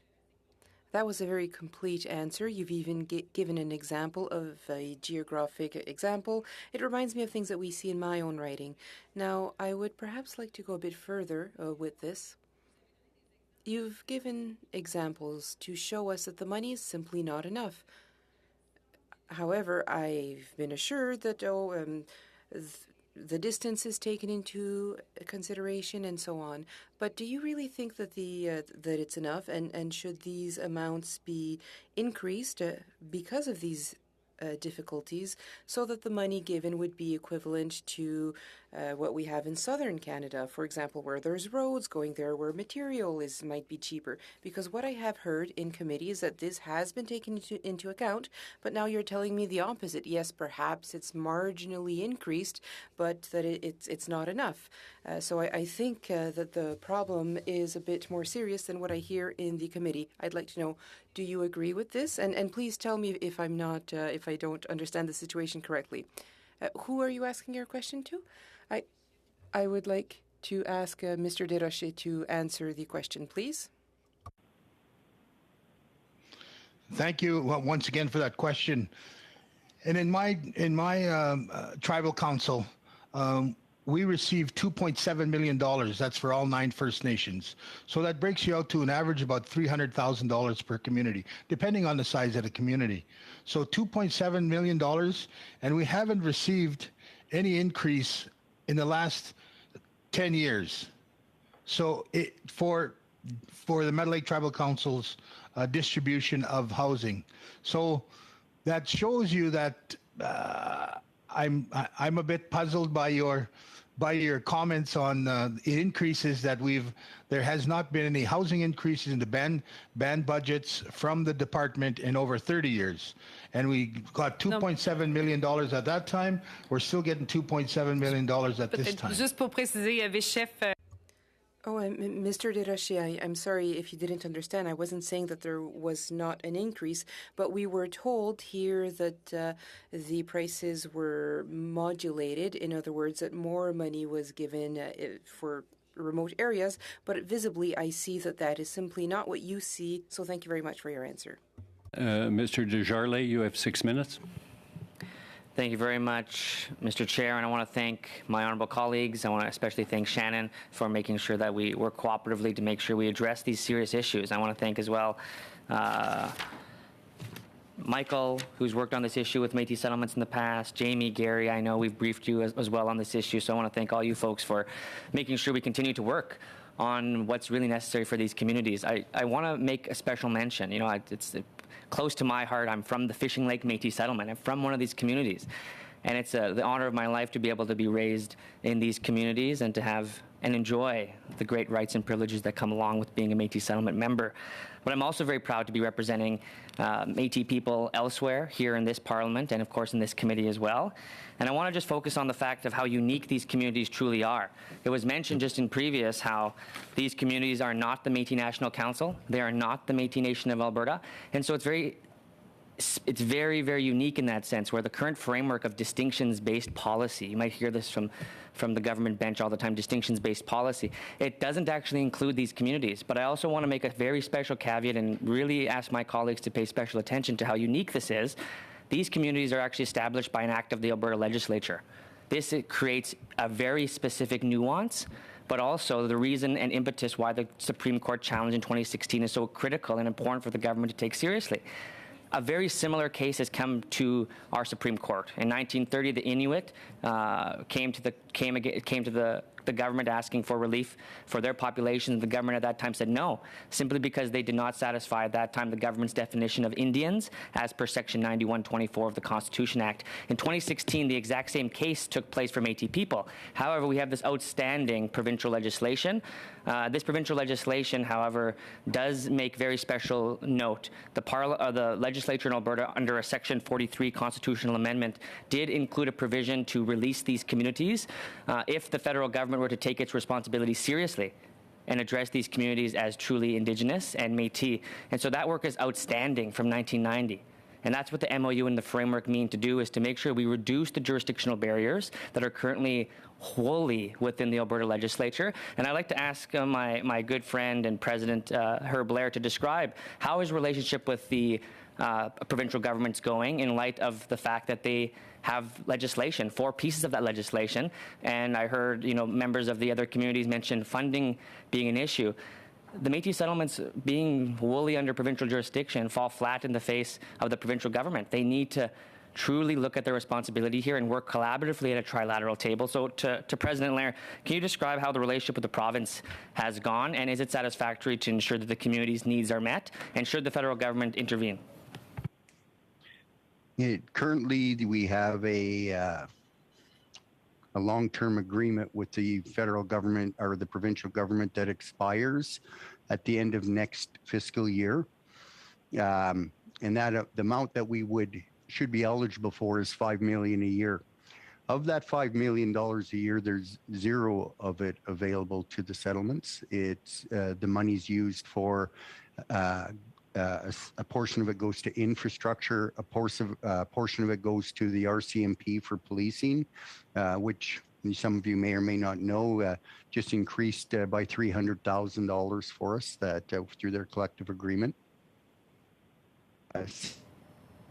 That was a very complete answer. You've even given an example of a geographic example. It reminds me of things that we see in my own writing. Now, I would perhaps like to go a bit further with this. You've given examples to show us that the money is simply not enough. However, I've been assured that the distance is taken into consideration and so on. But do you really think that that it's enough, and should these amounts be increased because of these difficulties, so that the money given would be equivalent to what we have in southern Canada, for example, where there's roads going there, where material might be cheaper? Because what I have heard in committee is that this has been taken into account, but now you're telling me the opposite. Yes, perhaps it's marginally increased, but that it's not enough. So I think that the problem is a bit more serious than what I hear in the committee. I'd like to know, do you agree with this? And please tell me if I'm not, if I don't understand the situation correctly. Who are you asking your question to? I would like to ask Mr. Desrochers to answer the question, please. Thank you once again for that question. And in my tribal council, we received $2.7 million. That's for all 9 First Nations. So that breaks you out to an average about $300,000 per community, depending on the size of the community. So $2.7 million, and we haven't received any increase in the last 10 years. So for the Meadow Lake Tribal Council's distribution of housing. So that shows you that I'm a bit puzzled by your comments on the increases that there has not been any housing increases in the band budgets from the department in over 30 years. And we got $2.7 million at that time. We're still getting $2.7 million at this time. Juste pour préciser, vice-chef. Oh, Mr. Desrochers, I'm sorry if you didn't understand. I wasn't saying that there was not an increase, but we were told here that the prices were modulated. In other words, that more money was given for remote areas, but visibly I see that that is simply not what you see. So thank you very much for your answer. Mr. Desjardins, you have 6 minutes. Thank you very much, Mr. Chair, and I want to thank my honorable colleagues. I want to especially thank Shannon for making sure that we work cooperatively to make sure we address these serious issues. I want to thank as well Michael, who's worked on this issue with Métis settlements in the past, Jamie, Gary, I know we've briefed you as well on this issue, so I want to thank all you folks for making sure we continue to work on what's really necessary for these communities. I want to make a special mention. You know, it's close to my heart. I'm from the Fishing Lake Métis settlement. I'm from one of these communities. And it's the honor of my life to be able to be raised in these communities and to have and enjoy the great rights and privileges that come along with being a Métis settlement member. But I'm also very proud to be representing Métis people elsewhere here in this parliament and, of course, in this committee as well. And I want to just focus on the fact of how unique these communities truly are. It was mentioned just in previous how these communities are not the Métis National Council. They are not the Métis Nation of Alberta. And so it's very, very unique in that sense, where the current framework of distinctions-based policy, you might hear this from the government bench all the time, distinctions-based policy, it doesn't actually include these communities. But I also want to make a very special caveat and really ask my colleagues to pay special attention to how unique this is. These communities are actually established by an act of the Alberta legislature. This creates a very specific nuance, but also the reason and impetus why the Supreme Court challenge in 2016 is so critical and important for the government to take seriously. A very similar case has come to our Supreme Court. In 1930, the Inuit came to the government asking for relief for their population. The government at that time said no, simply because they did not satisfy at that time the government's definition of Indians as per Section 9124 of the Constitution Act. In 2016, the exact same case took place for Métis people. However, we have this outstanding provincial legislation. This provincial legislation, however, does make very special note. The legislature in Alberta, under a Section 43 constitutional amendment, did include a provision to release these communities if the federal government were to take its responsibility seriously and address these communities as truly Indigenous and Métis. And so that work is outstanding from 1990. And that's what the MOU and the framework mean to do, is to make sure we reduce the jurisdictional barriers that are currently wholly within the Alberta legislature. And I'd like to ask my good friend and President Herb Blair to describe how his relationship with the provincial government's going in light of the fact that they have legislation, 4 pieces of that legislation. And I heard, members of the other communities mention funding being an issue. The Métis settlements, being wholly under provincial jurisdiction, fall flat in the face of the provincial government. They need to truly look at their responsibility here and work collaboratively at a trilateral table. So to President Lair, can you describe how the relationship with the province has gone, and is it satisfactory to ensure that the community's needs are met, and should the federal government intervene? Currently, we have a long-term agreement with the federal government or the provincial government that expires at the end of next fiscal year. And that the amount that we should be eligible for is $5 million a year. Of that $5 million a year, there's 0 of it available to the settlements. It's the money's used for a portion of it goes to infrastructure, a portion of it goes to the RCMP for policing, which some of you may or may not know just increased by $300,000 for us through their collective agreement.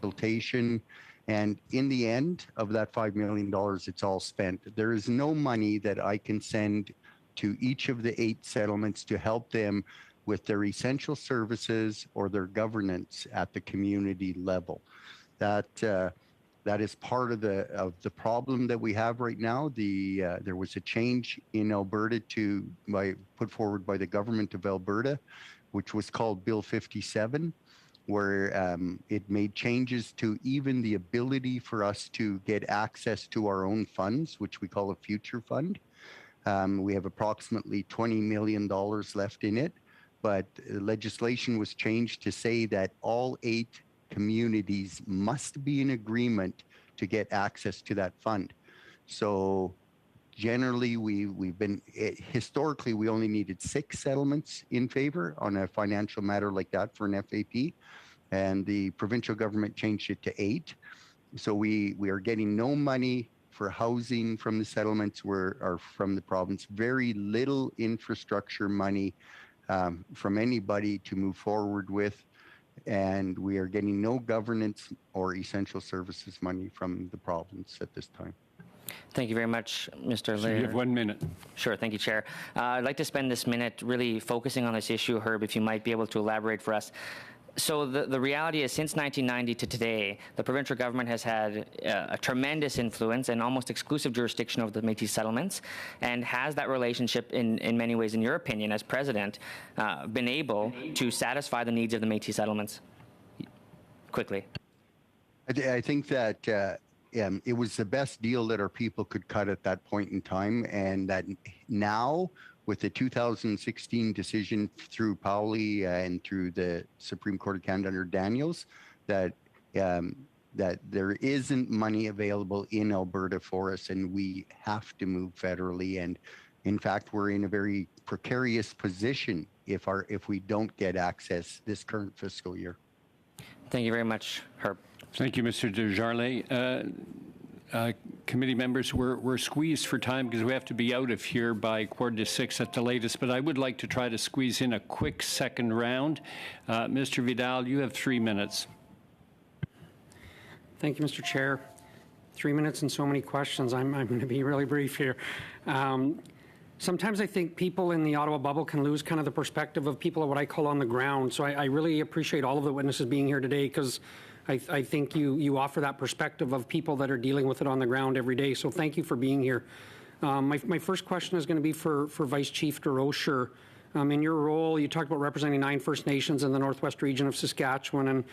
Consultation, and in the end of that $5 million, it's all spent. There is no money that I can send to each of the 8 settlements to help them with their essential services or their governance at the community level. That That is part of the problem that we have right now. There was a change in Alberta put forward by the government of Alberta, which was called Bill 57, where it made changes to even the ability for us to get access to our own funds, which we call a future fund. We have approximately $20 million left in it, but legislation was changed to say that all 8 communities must be in agreement to get access to that fund. So generally, historically, we only needed 6 settlements in favor on a financial matter like that for an FAP, and the provincial government changed it to 8. So we are getting no money for housing from the settlements or from the province, very little infrastructure money from anybody to move forward with. And we are getting no governance or essential services money from the province at this time. Thank you very much, Mr. So Lair. you have 1 minute. Sure, thank you, Chair. I'd like to spend this minute really focusing on this issue, Herb, if you might be able to elaborate for us. So the reality is, since 1990 to today, the provincial government has had a tremendous influence and almost exclusive jurisdiction over the Métis settlements, and has that relationship in many ways, in your opinion, as president, been able to satisfy the needs of the Métis settlements? Quickly. I think that it was the best deal that our people could cut at that point in time, and that now, with the 2016 decision through Powley and through the Supreme Court of Canada under Daniels, that there isn't money available in Alberta for us, and we have to move federally. And in fact, we're in a very precarious position if we don't get access this current fiscal year. Thank you very much, Herb. Thank you, Mr. Desjardins. Committee members, we're squeezed for time because we have to be out of here by 5:45 at the latest, but I would like to try to squeeze in a quick second round. Mr. Vidal, you have 3 minutes. Thank you, Mr. Chair. 3 minutes and so many questions. I'm going to be really brief here. Sometimes I think people in the Ottawa bubble can lose kind of the perspective of people of what I call on the ground. So I really appreciate all of the witnesses being here today, because I think you offer that perspective of people that are dealing with it on the ground every day. So thank you for being here. My first question is going to be for Vice Chief DeRocher. In your role, you talked about representing 9 First Nations in the Northwest region of Saskatchewan, and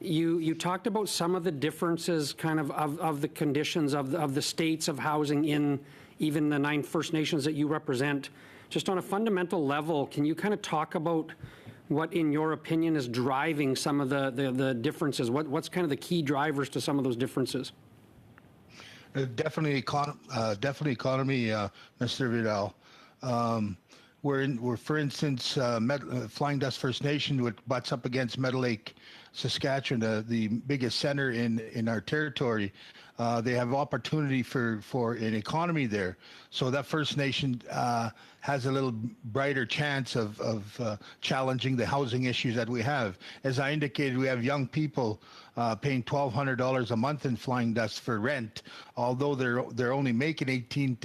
you talked about some of the differences kind of the conditions of the states of housing in even the 9 First Nations that you represent. Just on a fundamental level, can you kind of talk about what, in your opinion, is driving some of the differences? What's kind of the key drivers to some of those differences? Definitely economy, Mr. Vidal. We're for instance, Flying Dust First Nation, which butts up against Meadow Lake, Saskatchewan, the biggest center in our territory. They have opportunity for an economy there. So that First Nation has a little brighter chance of challenging the housing issues that we have. As I indicated, we have young people paying $1,200 a month in Flying Dust for rent, although they're only making $16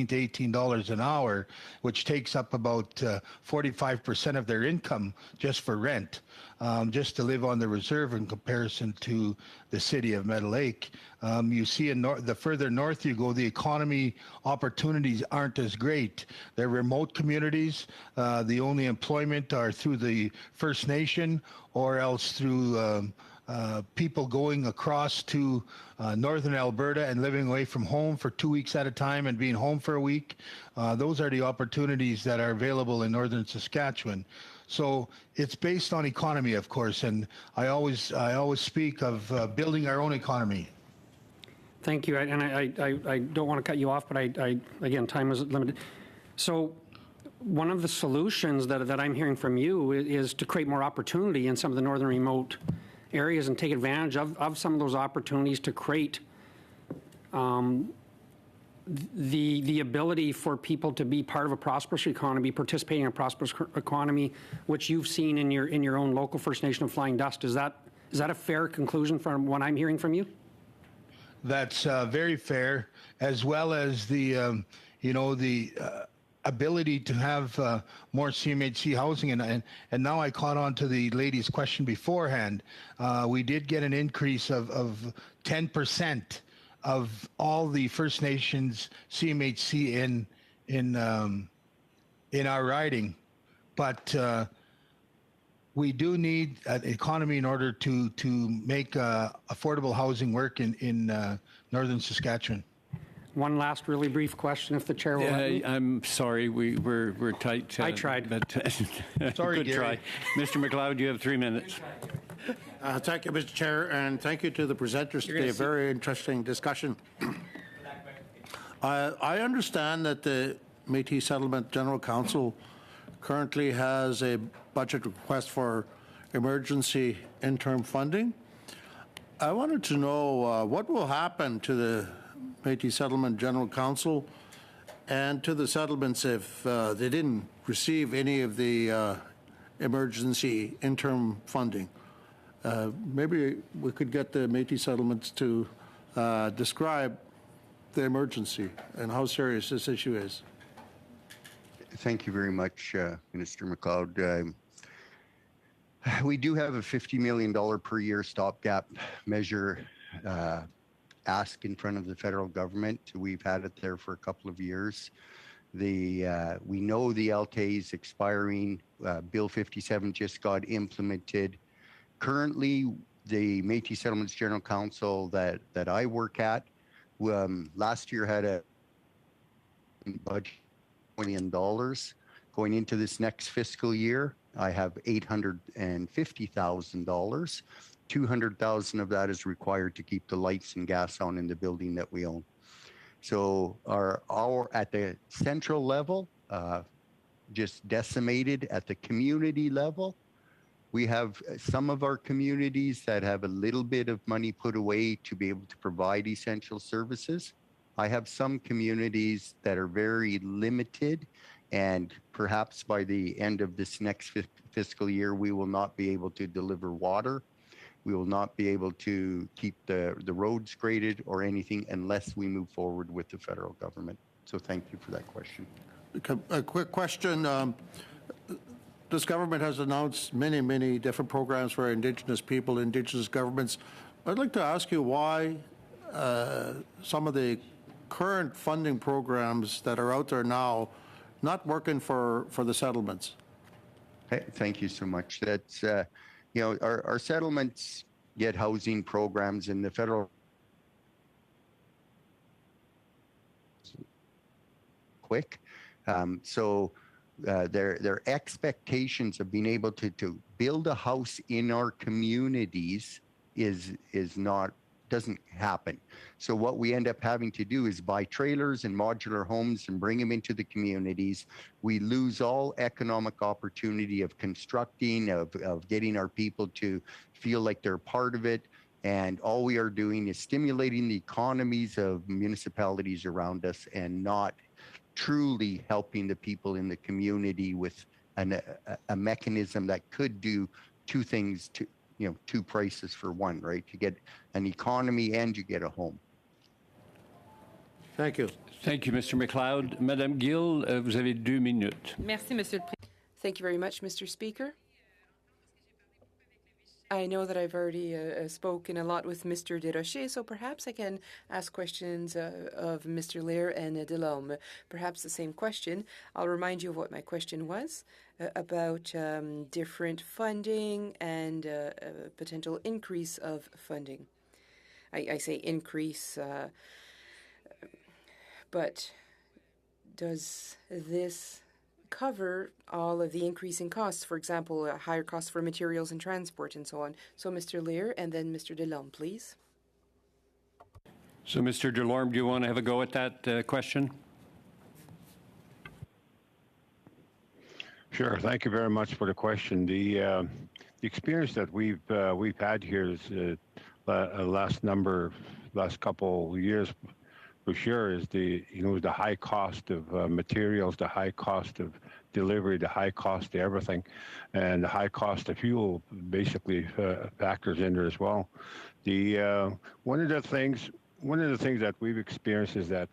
to $18 an hour, which takes up about 45% of their income just for rent, just to live on the reserve in comparison to the city of Meadow Lake. You see the further north you go, the economy opportunities aren't as great. They're remote communities. The only employment are through the First Nation, or else through people going across to northern Alberta and living away from home for 2 weeks at a time and being home for a week. Those are the opportunities that are available in northern Saskatchewan. So it's based on economy, of course, and I always speak of building our own economy. Thank you, and I don't want to cut you off, but again, time is limited. So one of the solutions that I'm hearing from you is to create more opportunity in some of the northern remote areas and take advantage of some of those opportunities to create the ability for people to be part of a prosperous economy, participating in a prosperous economy, which you've seen in your own local First Nation of Flying Dust. Is that a fair conclusion from what I'm hearing from you? That's very fair, as well as the ability to have more CMHC housing. And now I caught on to the lady's question beforehand. We did get an increase of 10% of all the First Nations CMHC in our riding, but we do need an economy in order to make affordable housing work in northern Saskatchewan. One last really brief question, if the chair will let me. I'm sorry, we're tight. I tried. But Sorry, good Gary. try. Mr. McLeod, you have 3 minutes. Thank you, Mr. Chair, and thank you to the presenters today. A very interesting discussion. I understand that the Métis Settlement General Council currently has a budget request for emergency interim funding. I wanted to know what will happen to the Métis Settlement General Council and to the settlements if they didn't receive any of the emergency interim funding. Maybe we could get the Métis settlements to describe the emergency and how serious this issue is. Thank you very much, Minister McLeod. We do have a $50 million per year stopgap measure ask in front of the federal government. We've had it there for a couple of years. We know the LTA is expiring. Bill 57 just got implemented. Currently, the Métis Settlements General Council that I work at last year had a budget $1 million. Going into this next fiscal year, I have $850,000. 200,000 of that is required to keep the lights and gas on in the building that we own. So our at the central level, just decimated. At the community level, we have some of our communities that have a little bit of money put away to be able to provide essential services. I have some communities that are very limited, and perhaps by the end of this next fiscal year, we will not be able to deliver water. We will not be able to keep the roads graded or anything unless we move forward with the federal government. So thank you for that question. A quick question. This government has announced many, many different programs for Indigenous people, Indigenous governments. I'd like to ask you why some of the current funding programs that are out there now not working for the settlements. Hey, thank you so much. That's, you know, our settlements get housing programs in the federal quick. Their expectations of being able to build a house in our communities doesn't happen. So what we end up having to do is buy trailers and modular homes and bring them into the communities. We lose all economic opportunity of constructing, of getting our people to feel like they're part of it. And all we are doing is stimulating the economies of municipalities around us and not truly helping the people in the community with a mechanism that could do two things, two prices for one, right? You get an economy and you get a home. Thank you. Thank you, Mr. McLeod. Madame Gill, vous avez 2 minutes. Merci, Monsieur le Président. Thank you very much, Mr. Speaker. I know that I've already spoken a lot with Mr. Desrochers, so perhaps I can ask questions of Mr. Lear and Delhomme. Perhaps the same question. I'll remind you of what my question was about different funding and potential increase of funding. I say increase, but does this cover all of the increasing costs, for example, higher costs for materials and transport and so on? So Mr. Lear and then Mr. Delhomme, please. So Mr. Delorme, do you want to have a go at that question? Sure. Thank you very much for the question. The experience that we've had here is last couple of years, for sure, is the high cost of materials, the high cost of delivery, the high cost of everything, and the high cost of fuel basically factors in there as well. One of the things one of the things that we've experienced is that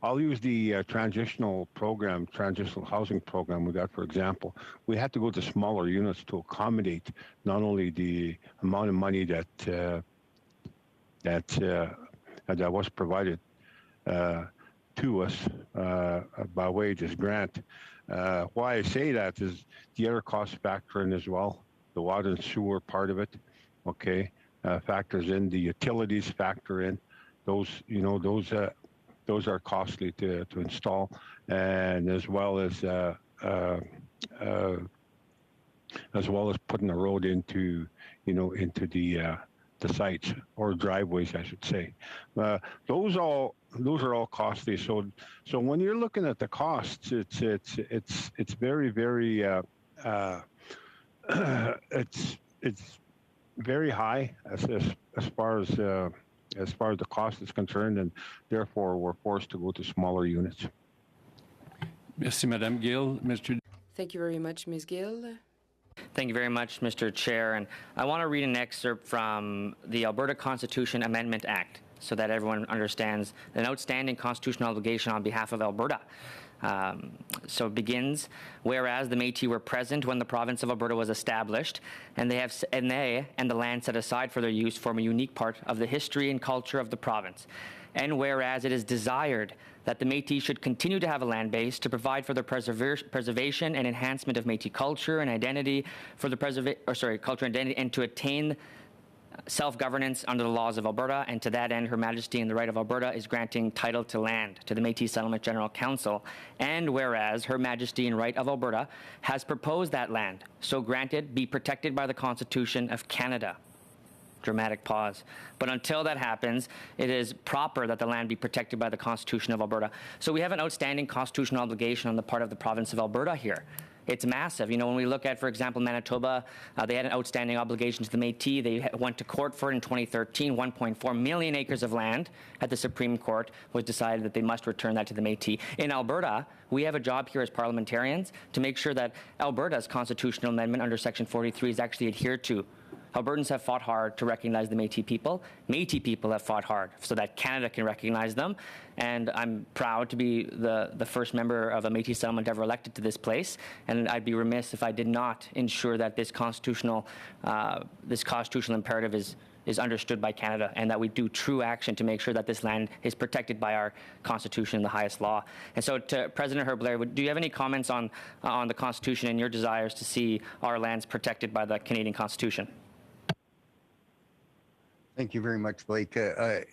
I'll use the transitional housing program we got, for example. We had to go to smaller units to accommodate not only the amount of money that was provided to us by way of this grant. Why I say that is the other costs factor in as well. The water and sewer part of it, okay, factors in. The utilities factor in. Those are costly to install, and as well as putting a road into the sites or driveways, I should say. Those are all costly. So when you're looking at the costs, it's very it's very high as far as the cost is concerned, and therefore we're forced to go to smaller units. Merci, Madame Gill. Mr. Thank you very much, Ms. Gill. Thank you very much, Mr. Chair. And I want to read an excerpt from the Alberta Constitution Amendment Act so that everyone understands an outstanding constitutional obligation on behalf of Alberta. So it begins, whereas the Métis were present when the province of Alberta was established, and they and the land set aside for their use form a unique part of the history and culture of the province. And whereas it is desired that the Métis should continue to have a land base to provide for the preservation and enhancement of Métis culture and identity, culture and identity, and to attain self-governance under the laws of Alberta, and to that end, Her Majesty in the right of Alberta is granting title to land to the Métis Settlement General Council. And whereas Her Majesty in right of Alberta has proposed that land, so granted, be protected by the Constitution of Canada. Dramatic pause. But until that happens, it is proper that the land be protected by the Constitution of Alberta. So we have an outstanding constitutional obligation on the part of the province of Alberta here. It's massive. You know, when we look at, for example, Manitoba, they had an outstanding obligation to the Métis. They went to court for it in 2013. 1.4 million acres of land at the Supreme Court was decided that they must return that to the Métis. In Alberta, we have a job here as parliamentarians to make sure that Alberta's constitutional amendment under Section 43 is actually adhered to. Albertans have fought hard to recognize the Métis people. Métis people have fought hard so that Canada can recognize them. And I'm proud to be the first member of a Métis settlement ever elected to this place. And I'd be remiss if I did not ensure that this constitutional imperative is understood by Canada, and that we do true action to make sure that this land is protected by our Constitution and the highest law. And so to President Herb Blair, do you have any comments on the Constitution and your desires to see our lands protected by the Canadian Constitution? Thank you very much, Blake.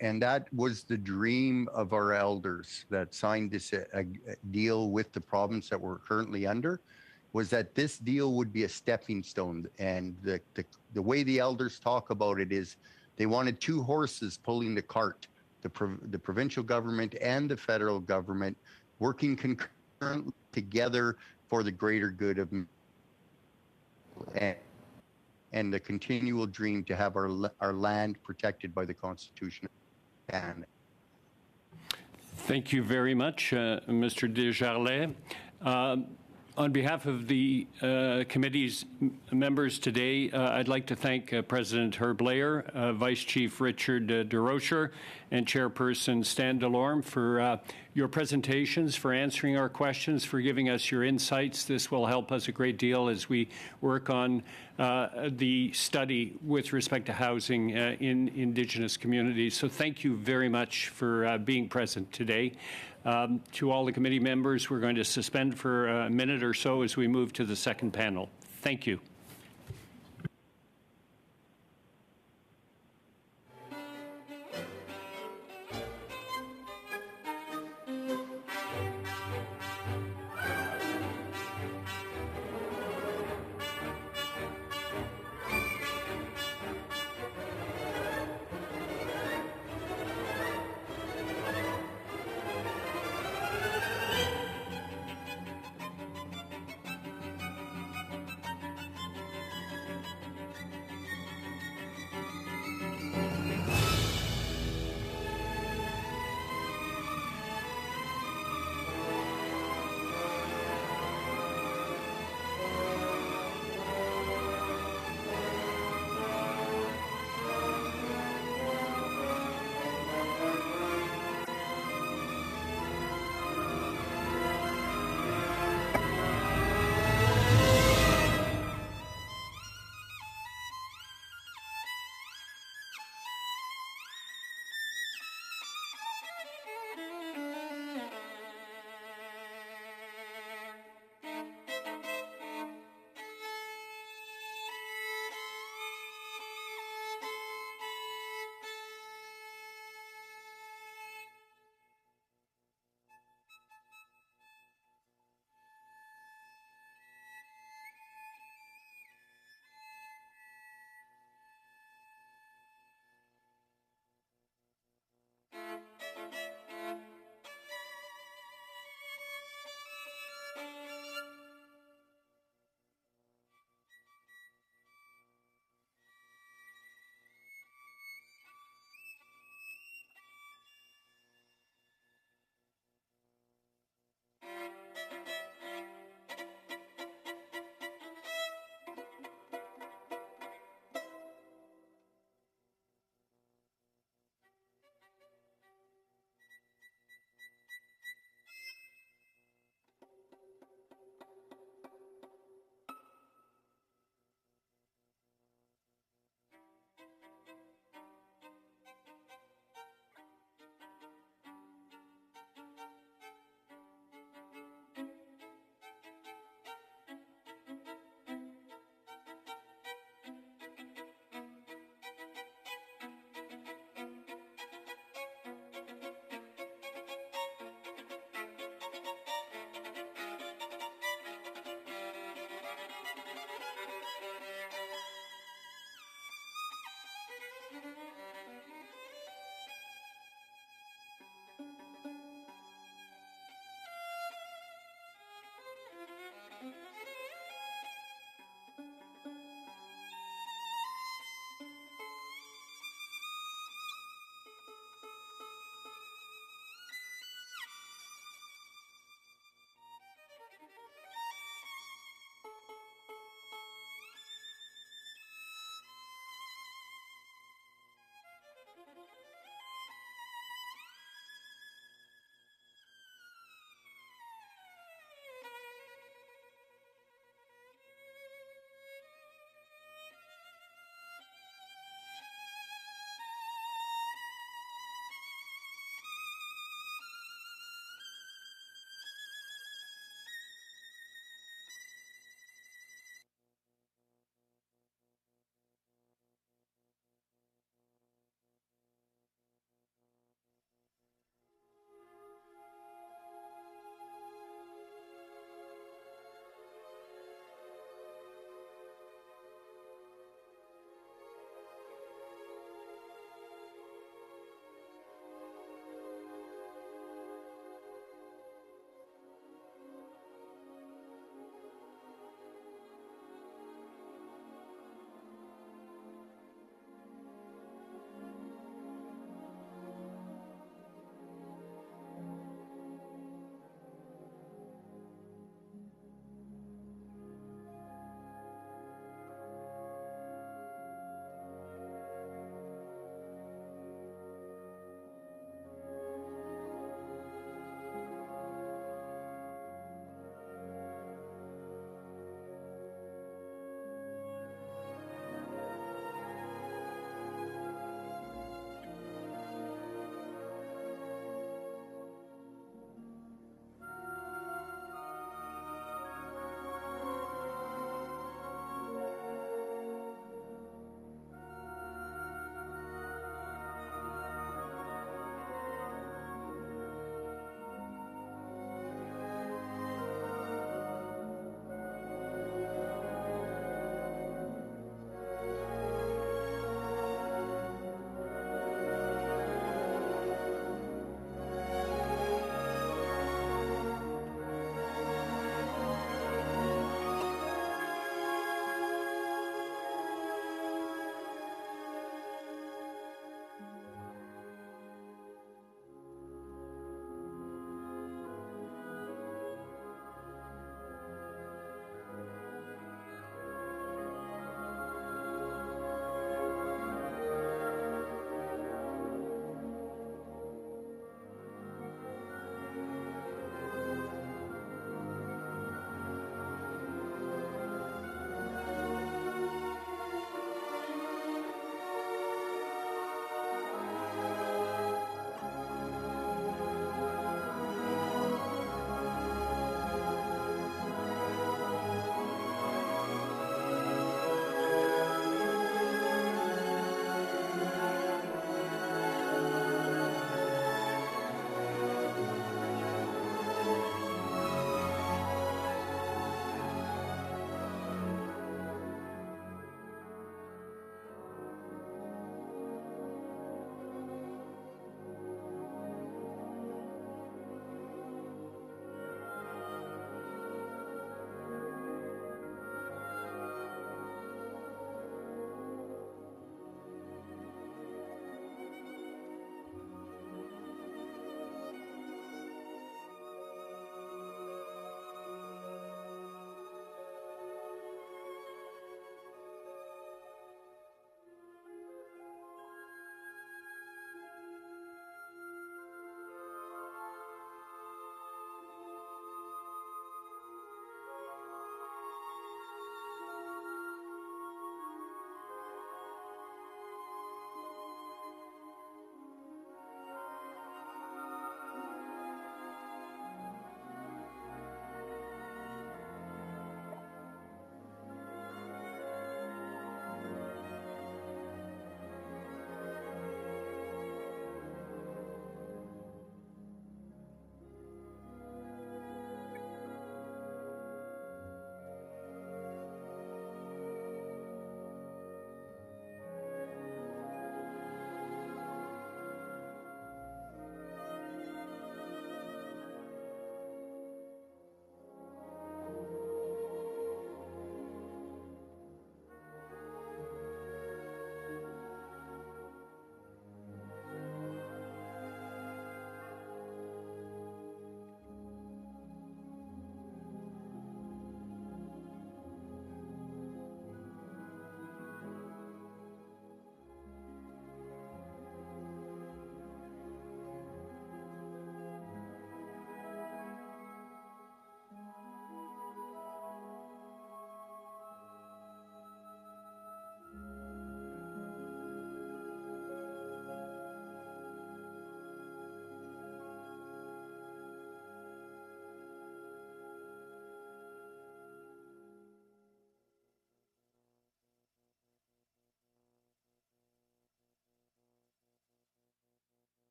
And that was the dream of our elders that signed this deal with the province that we're currently under, was that this deal would be a stepping stone. And the way the elders talk about it is they wanted two horses pulling the cart, the provincial government and the federal government working concurrently together for the greater good of and the continual dream to have our land protected by the Constitution of Canada. Thank you very much, Mr. Desjardins. On behalf of the committee's members today, I'd like to thank President Herb Blair, Vice Chief Richard DeRocher, and Chairperson Stan Delorme for your presentations, for answering our questions, for giving us your insights. This will help us a great deal as we work on the study with respect to housing in Indigenous communities. So thank you very much for being present today. To all the committee members, we're going to suspend for a minute or so as we move to the second panel. Thank you.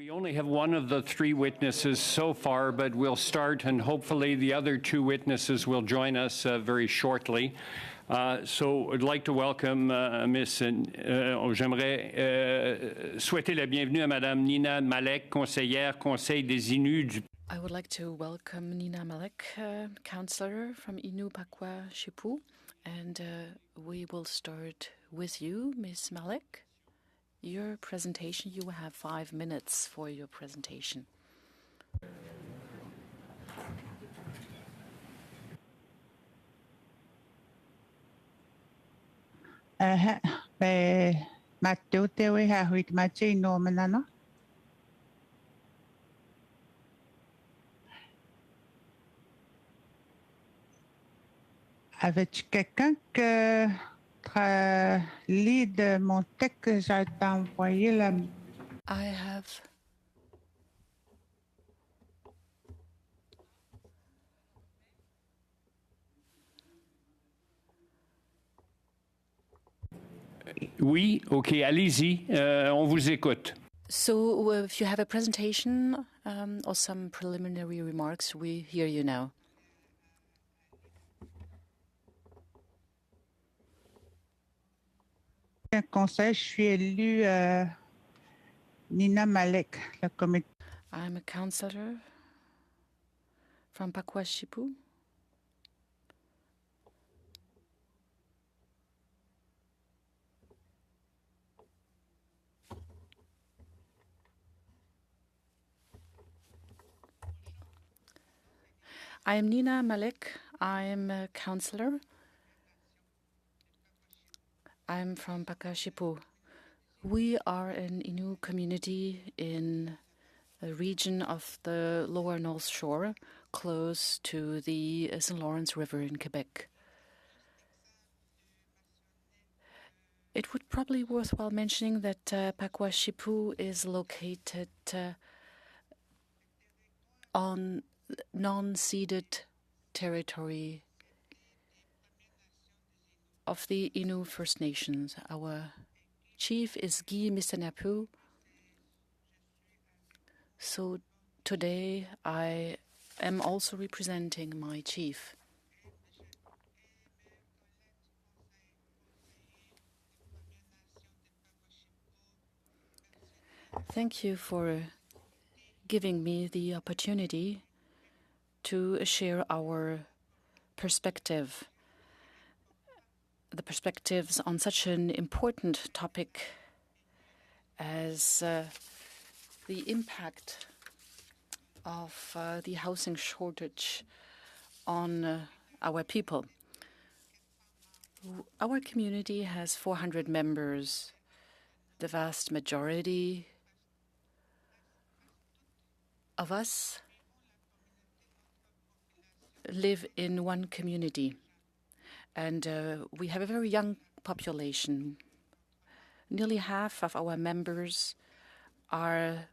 We only have one of the three witnesses so far, but we'll start, and hopefully the other two witnesses will join us very shortly. So I'd like to welcome j'aimerais souhaiter la bienvenue à Madame Nina Malek, conseillère Conseil des Inuits du I would like to welcome Nina Malek, counselor from Innu Pakwa Shipu, and we will start with you, Ms. Malek. Your presentation, you have 5 minutes for your presentation. Mateo te we ha huit machi no manano. Avec quelqu'un que lead mon texte que j'ai envoyé la. I have Oui, OK, allez-y, on vous écoute. So if you have a presentation or some preliminary remarks, we hear you now. Conseil, je suis élue Nina Malek, le comité. I'm a counselor from Pakwa Shipu. I am Nina Malek. I'm a counselor. I'm from Pakwa Shipu. We are an Innu community in a region of the lower North Shore, close to the St. Lawrence River in Quebec. It would probably be worthwhile mentioning that Pakwa Shipu is located on non-ceded territory of the Innu First Nations. Our chief is Guy Misanapu. So today I am also representing my chief. Thank you for giving me the opportunity to share our perspective, the perspectives on such an important topic as the impact of the housing shortage on our people. Our community has 400 members. The vast majority of us live in one community, and we have a very young population. Nearly half of our members are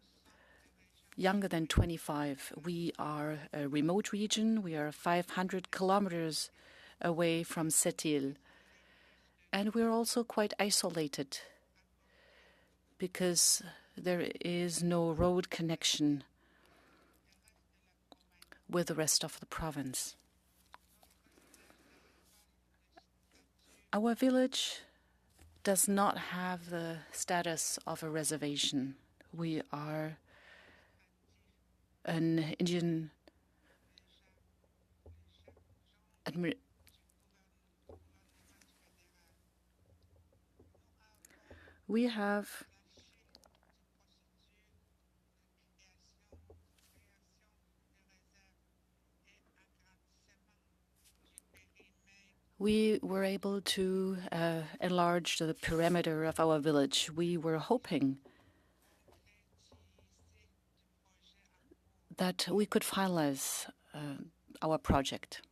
younger than 25. We are a remote region. We are 500 kilometers away from Sept-Îles, and we're also quite isolated because there is no road connection with the rest of the province. Our village does not have the status of a reservation. We are an Indian we have we were able to enlarge the perimeter of our village. We were hoping that we could finalize our project.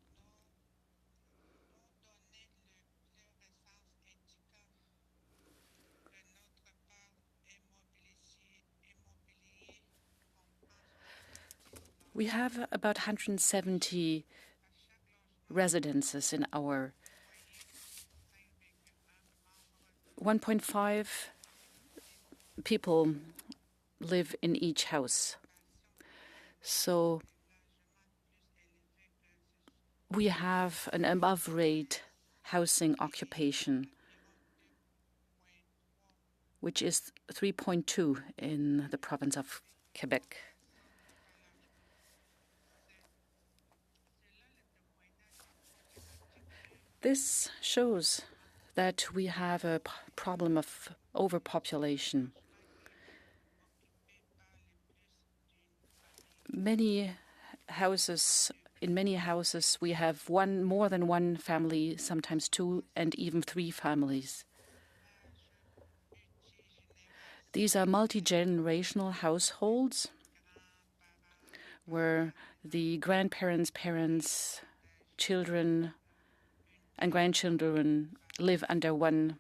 We have about 170 residences in our 1.5 people live in each house. So we have an above-rate housing occupation, which is 3.2 in the province of Quebec. This shows that we have a problem of overpopulation. In many houses, we have more than one family, sometimes two and even three families. These are multi-generational households where the grandparents, parents, children, and grandchildren live under one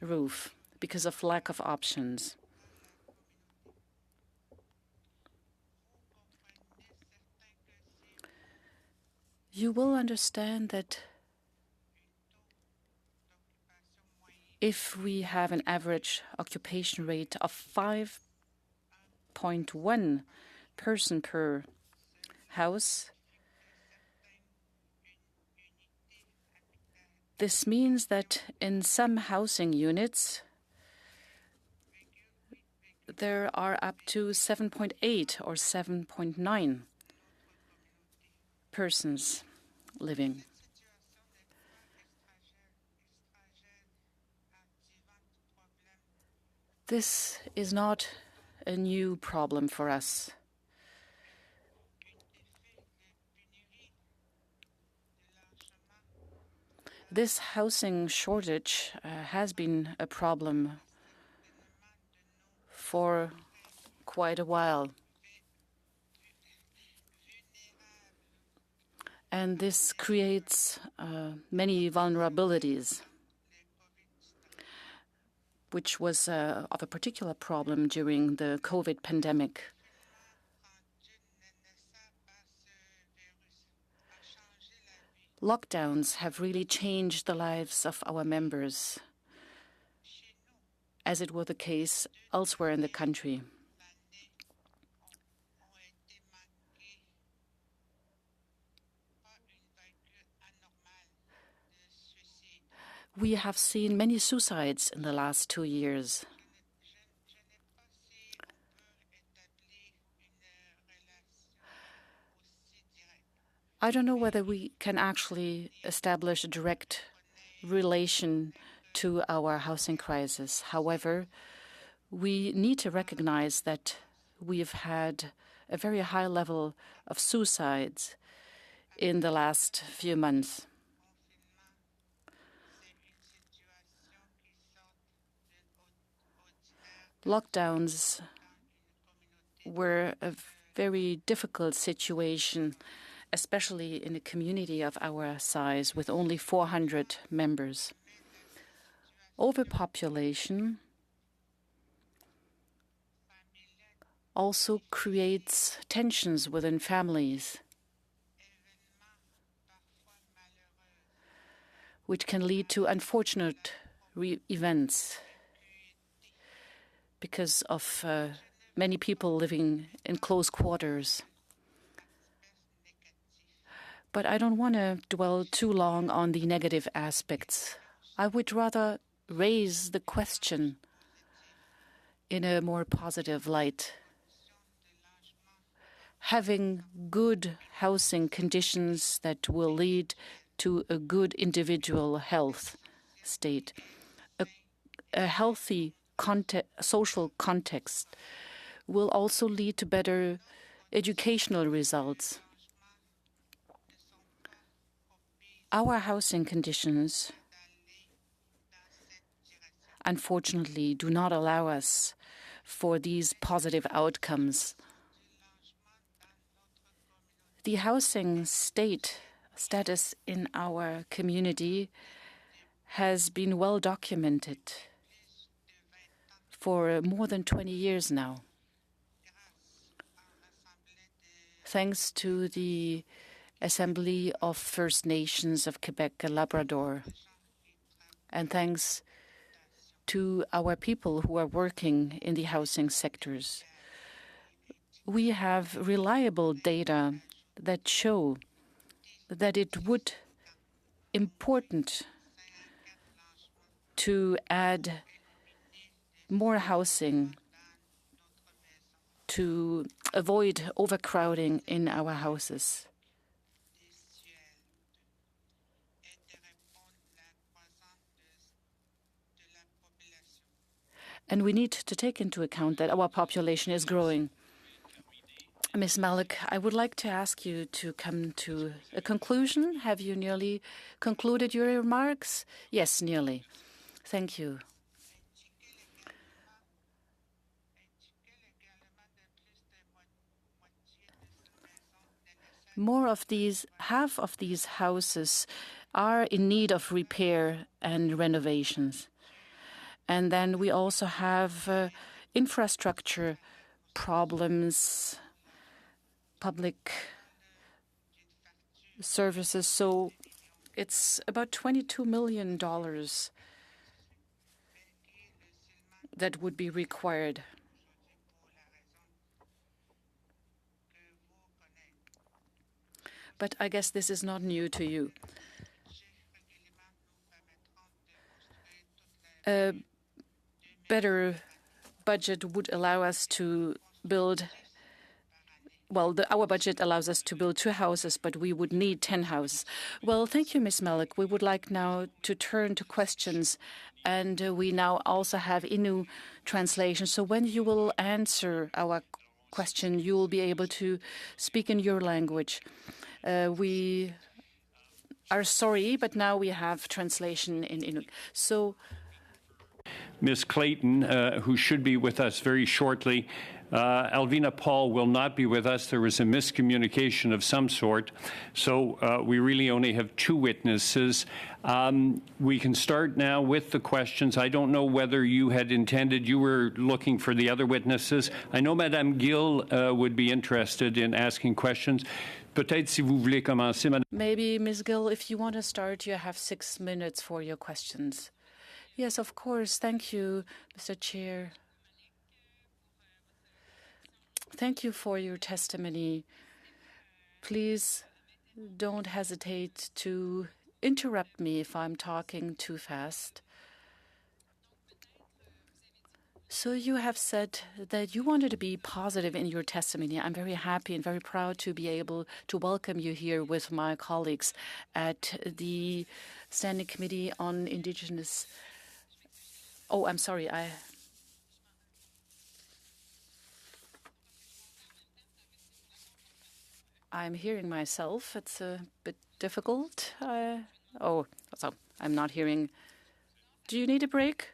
roof because of lack of options. You will understand that if we have an average occupation rate of 5.1 person per house, this means that in some housing units, there are up to 7.8 or 7.9 persons living. This is not a new problem for us. This housing shortage has been a problem for quite a while. And this creates many vulnerabilities, which was of a particular problem during the COVID pandemic. Lockdowns have really changed the lives of our members, as it was the case elsewhere in the country. We have seen many suicides in the last 2 years. I don't know whether we can actually establish a direct relation to our housing crisis. However, we need to recognize that we've had a very high level of suicides in the last few months. Lockdowns were a very difficult situation, especially in a community of our size with only 400 members. Overpopulation also creates tensions within families, which can lead to unfortunate events because of many people living in close quarters. But I don't want to dwell too long on the negative aspects. I would rather raise the question in a more positive light. Having good housing conditions that will lead to a good individual health state, a healthy social context will also lead to better educational results. Our housing conditions, unfortunately, do not allow us for these positive outcomes. The housing status in our community has been well documented for more than 20 years now. Thanks to the Assembly of First Nations of Quebec and Labrador, and thanks to our people who are working in the housing sectors. We have reliable data that show that it would important to add more housing to avoid overcrowding in our houses. And we need to take into account that our population is growing. Ms. Malik, I would like to ask you to come to a conclusion. Have you nearly concluded your remarks? Yes, nearly. Thank you. Half of these houses are in need of repair and renovations. And then we also have infrastructure problems, public services. So it's about $22 million that would be required. But I guess this is not new to you. A better budget would allow us to build, well, our budget allows us to build 2 houses, but we would need 10 houses. Well, thank you, Ms. Malik. We would like now to turn to questions, and we now also have Innu translation. So when you will answer our question, you will be able to speak in your language. We are sorry, but now we have translation in Innu. So, Ms. Clayton, who should be with us very shortly, Alvina Paul will not be with us. There was a miscommunication of some sort, so we really only have 2 witnesses. We can start now with the questions. I don't know whether you had intended, you were looking for the other witnesses. I know Madame Gill would be interested in asking questions. Peut-être si vous voulez commencer, Madame. Maybe, Ms. Gill, if you want to start, you have 6 minutes for your questions. Yes, of course. Thank you, Mr. Chair. Thank you for your testimony. Please don't hesitate to interrupt me if I'm talking too fast. So you have said that you wanted to be positive in your testimony. I'm very happy and very proud to be able to welcome you here with my colleagues at the Standing Committee on Indigenous. Oh, I'm sorry. I'm hearing myself. It's a bit difficult. So I'm not hearing. Do you need a break?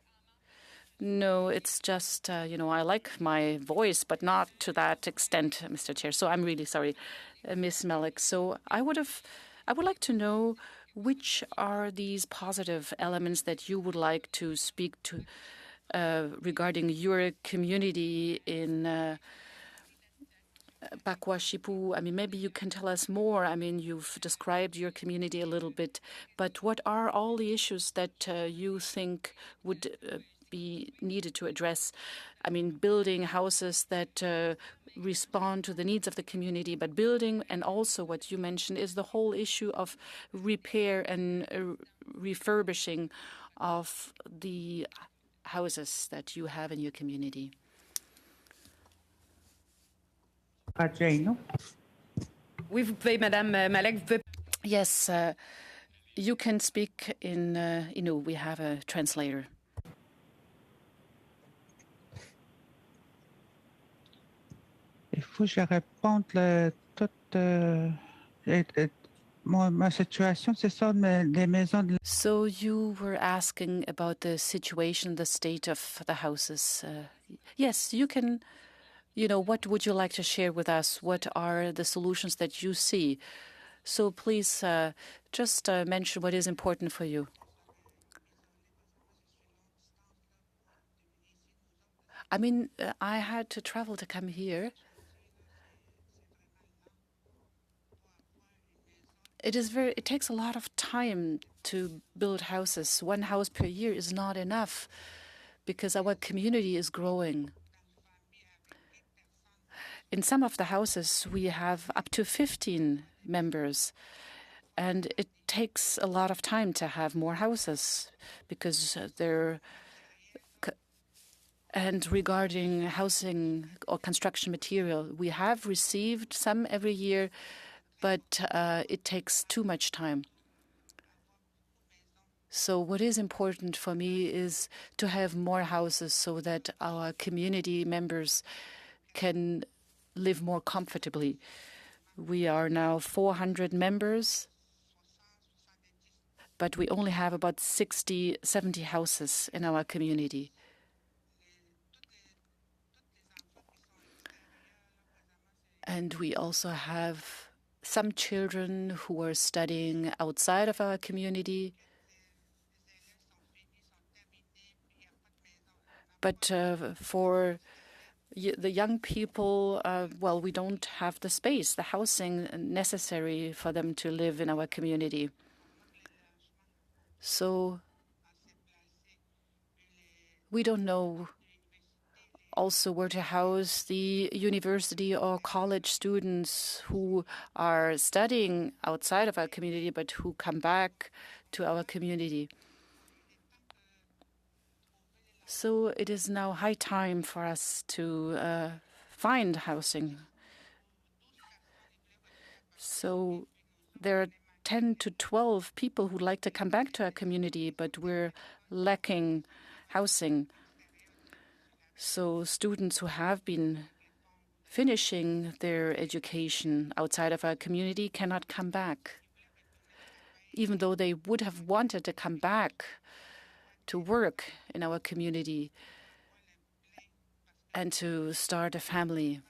No, it's just, I like my voice, but not to that extent, Mr. Chair. So I'm really sorry, Ms. Malik. So I would like to know which are these positive elements that you would like to speak to regarding your community in Pakwashipu. I mean, maybe you can tell us more. I mean, you've described your community a little bit, but what are all the issues that you think would be needed to address? I mean, building houses that respond to the needs of the community, but building, and also what you mentioned is the whole issue of repair and refurbishing of the houses that you have in your community. Oui, vous pouvez, Madame Malek, vous pouvez... Yes, you can speak in, we have a translator. Il faut que je réponde toute ma situation, c'est ça, les maisons de... So you were asking about the situation, the state of the houses. Yes, you can, what would you like to share with us? What are the solutions that you see? So please just mention what is important for you. I mean, I had to travel to come here. It takes a lot of time to build houses. 1 house per year is not enough. because our community is growing. In some of the houses, we have up to 15 members, and it takes a lot of time to have more houses because they're. And regarding housing or construction material, we have received some every year, but it takes too much time. So what is important for me is to have more houses so that our community members can live more comfortably. We are now 400 members, but we only have about 60, 70 houses in our community. And we also have some children who are studying outside of our community. But for the young people, well, we don't have the space, the housing necessary for them to live in our community. So we don't know also where to house the university or college students who are studying outside of our community but who come back to our community. So it is now high time for us to find housing. So there are 10 to 12 people who'd like to come back to our community, but we're lacking housing. So students who have been finishing their education outside of our community cannot come back, even though they would have wanted to come back to work in our community and to start a family.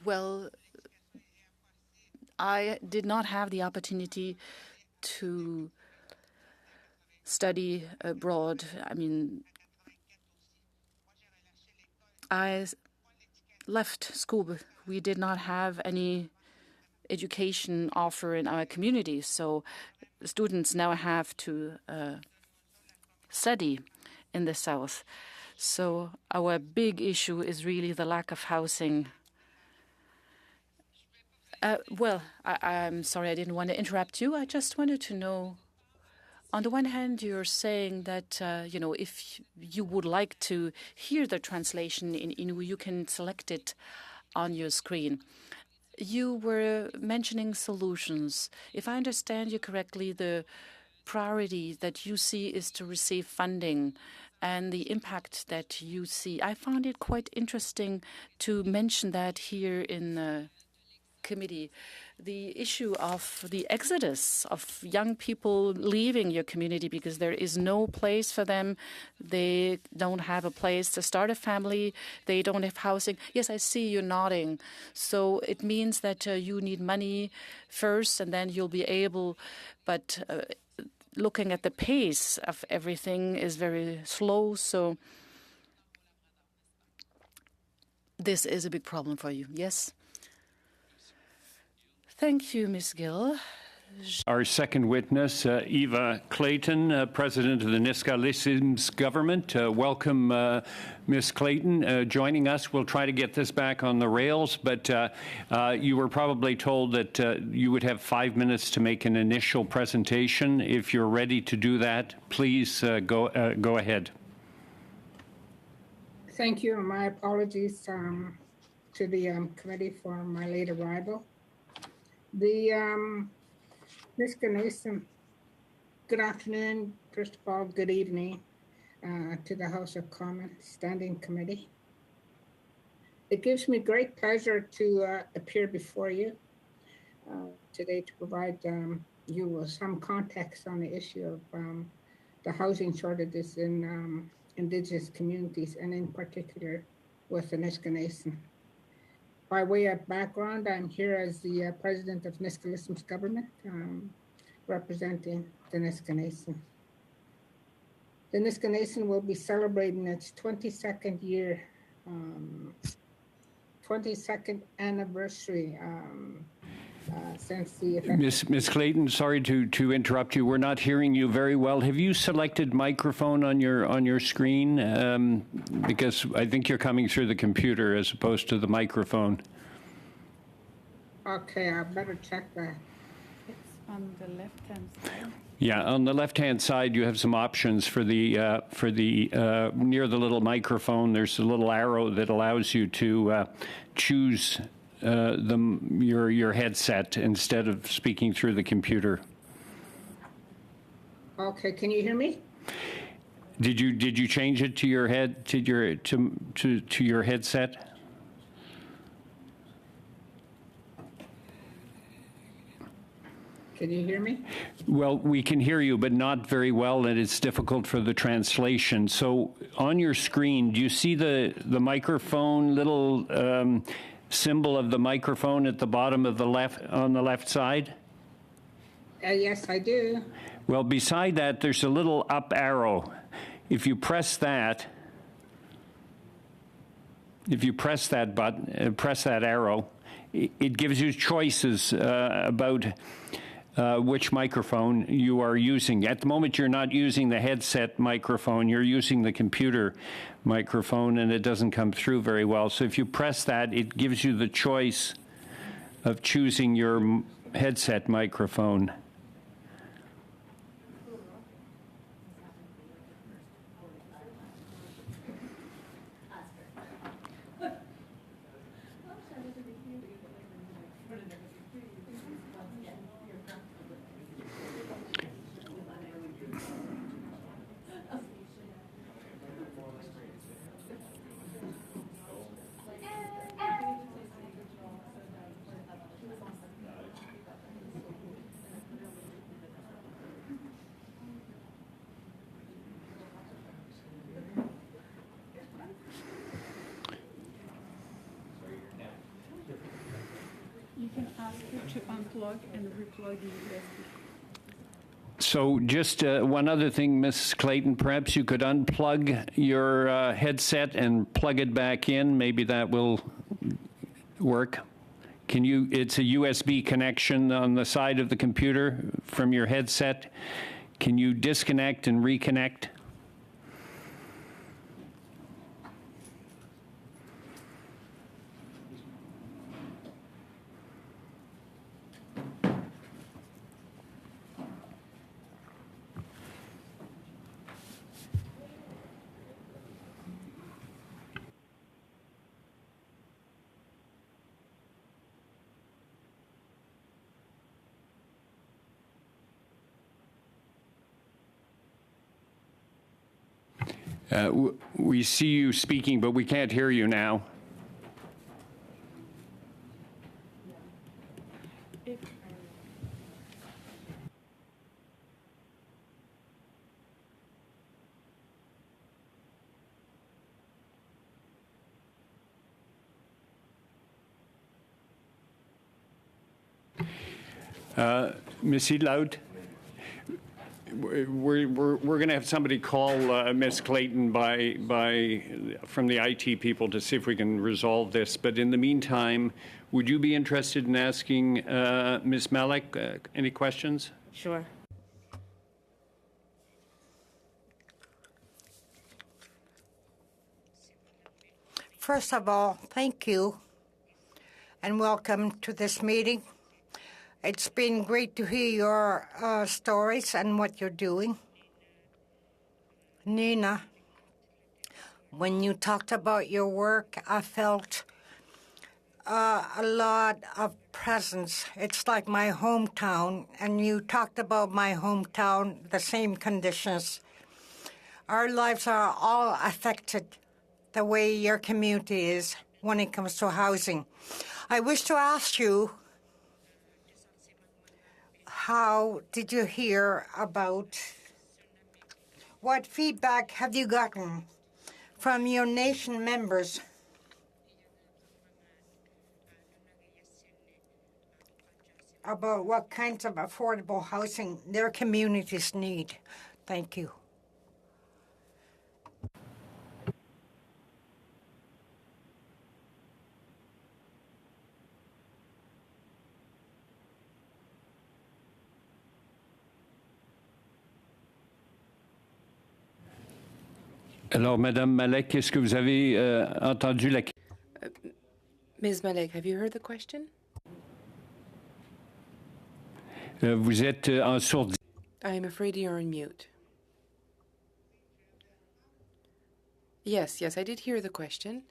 Well, I did not have the opportunity to study abroad. I mean, I left school. We did not have any education offer in our community, so students now have to study in the south. So our big issue is really the lack of housing. Well, I'm sorry, I didn't want to interrupt you. I just wanted to know, on the one hand, you're saying that, if you would like to hear the translation in Innu, you can select it on your screen. You were mentioning solutions. If I understand you correctly, the priority that you see is to receive funding and the impact that you see. I found it quite interesting to mention that here in the committee. The issue of the exodus of young people leaving your community because there is no place for them. They don't have a place to start a family. They don't have housing. Yes, I see you nodding. So it means that you need money first and then you'll be able, but looking at the pace of everything is very slow. So this is a big problem for you. Yes? Thank you, Ms. Gill. Our second witness, Eva Clayton, President of the Nisga'a government. Welcome, Ms. Clayton, joining us. We'll try to get this back on the rails, but you were probably told that you would have 5 minutes to make an initial presentation. If you're ready to do that, please go ahead. Thank you. My apologies to the committee for my late arrival. The Nisga'a, good afternoon, first of all, good evening to the House of Commons Standing Committee. It gives me great pleasure to appear before you today to provide you with some context on the issue of the housing shortages in Indigenous communities and in particular with the Nisga'a. By way of background, I'm here as the president of Nisga'a government, representing the Nisga'a. The Nisga'a will be celebrating its 22nd year 22nd anniversary since the event. Ms. Clayton, sorry to interrupt you. We're not hearing you very well. Have you selected microphone on your screen? Because I think you're coming through the computer as opposed to the microphone. Okay, I better check that. It's on the left-hand side. Yeah, on the left-hand side, you have some options for the near the little microphone. There's a little arrow that allows you to choose your headset instead of speaking through the computer. Okay, can you hear me? Did you change it to your your headset? Can you hear me? Well, we can hear you, but not very well, and it's difficult for the translation. So on your screen, do you see the microphone, little symbol of the microphone at the bottom of the left side? Yes, I do. Well, beside that, there's a little up arrow. If you press that button, press that arrow, it gives you choices about which microphone you are using. At the moment, you're not using the headset microphone. You're using the computer microphone, and it doesn't come through very well. So if you press that, it gives you the choice of choosing your headset microphone. You can ask her to unplug and replug the USB. So just one other thing, Ms. Clayton, perhaps you could unplug your headset and plug it back in. Maybe that will work. Can you, it's a USB connection on the side of the computer from your headset. Can you disconnect and reconnect? We see you speaking, but we can't hear you now. Ms. Edloud? We're going to have somebody call Ms. Clayton from the IT people to see if we can resolve this. But in the meantime, would you be interested in asking Ms. Malik any questions? Sure. First of all, thank you and welcome to this meeting. It's been great to hear your stories and what you're doing. Nina, when you talked about your work, I felt a lot of presence. It's like my hometown, and you talked about my hometown, the same conditions. Our lives are all affected the way your community is when it comes to housing. I wish to ask you, how did you hear about, what feedback have you gotten from your nation members about what kinds of affordable housing their communities need? Thank you. Alors, Madame Malek, est-ce que vous avez entendu la question? Ms. Malek, have you heard the question? Vous êtes en sourdine. I'm afraid you're on mute. Yes, I did hear the question.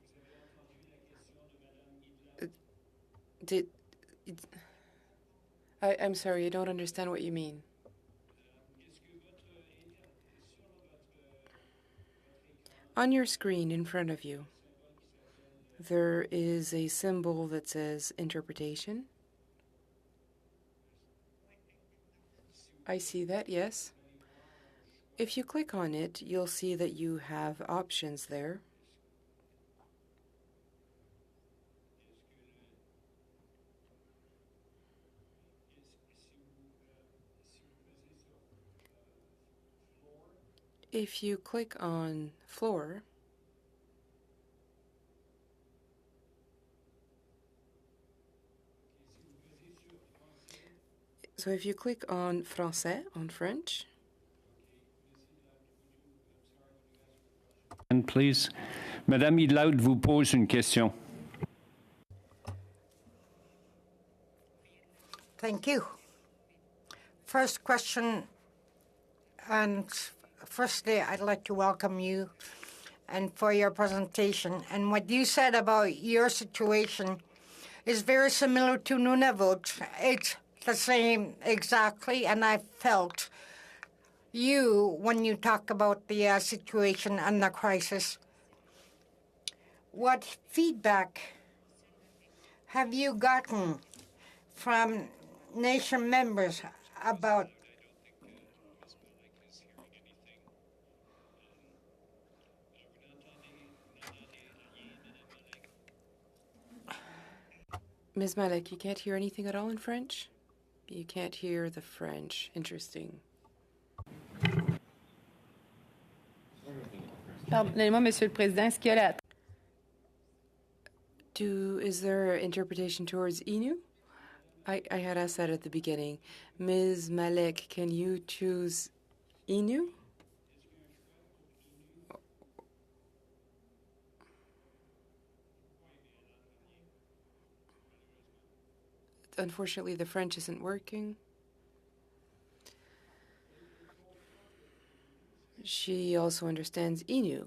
I'm sorry, I don't understand what you mean. On your screen in front of you, there is a symbol that says interpretation. I see that, yes. If you click on it, you'll see that you have options there. If you click on floor, so if you click on français, on French, And please, Madame Idlaut vous pose une question. Thank you. First question, and firstly, I'd like to welcome you and for your presentation. And what you said about your situation is very similar to Nunavut. It's the same exactly, and I felt you when you talk about the situation and the crisis. What feedback have you gotten from nation members about Ms. Malek, you can't hear anything at all in French? You can't hear the French. Interesting. Pardonnez-moi, Monsieur le Président, est-ce qu'il y a Is there interpretation towards Innu? I had asked that at the beginning. Ms. Malek, can you choose Innu? Unfortunately, the French isn't working. She also understands Innu.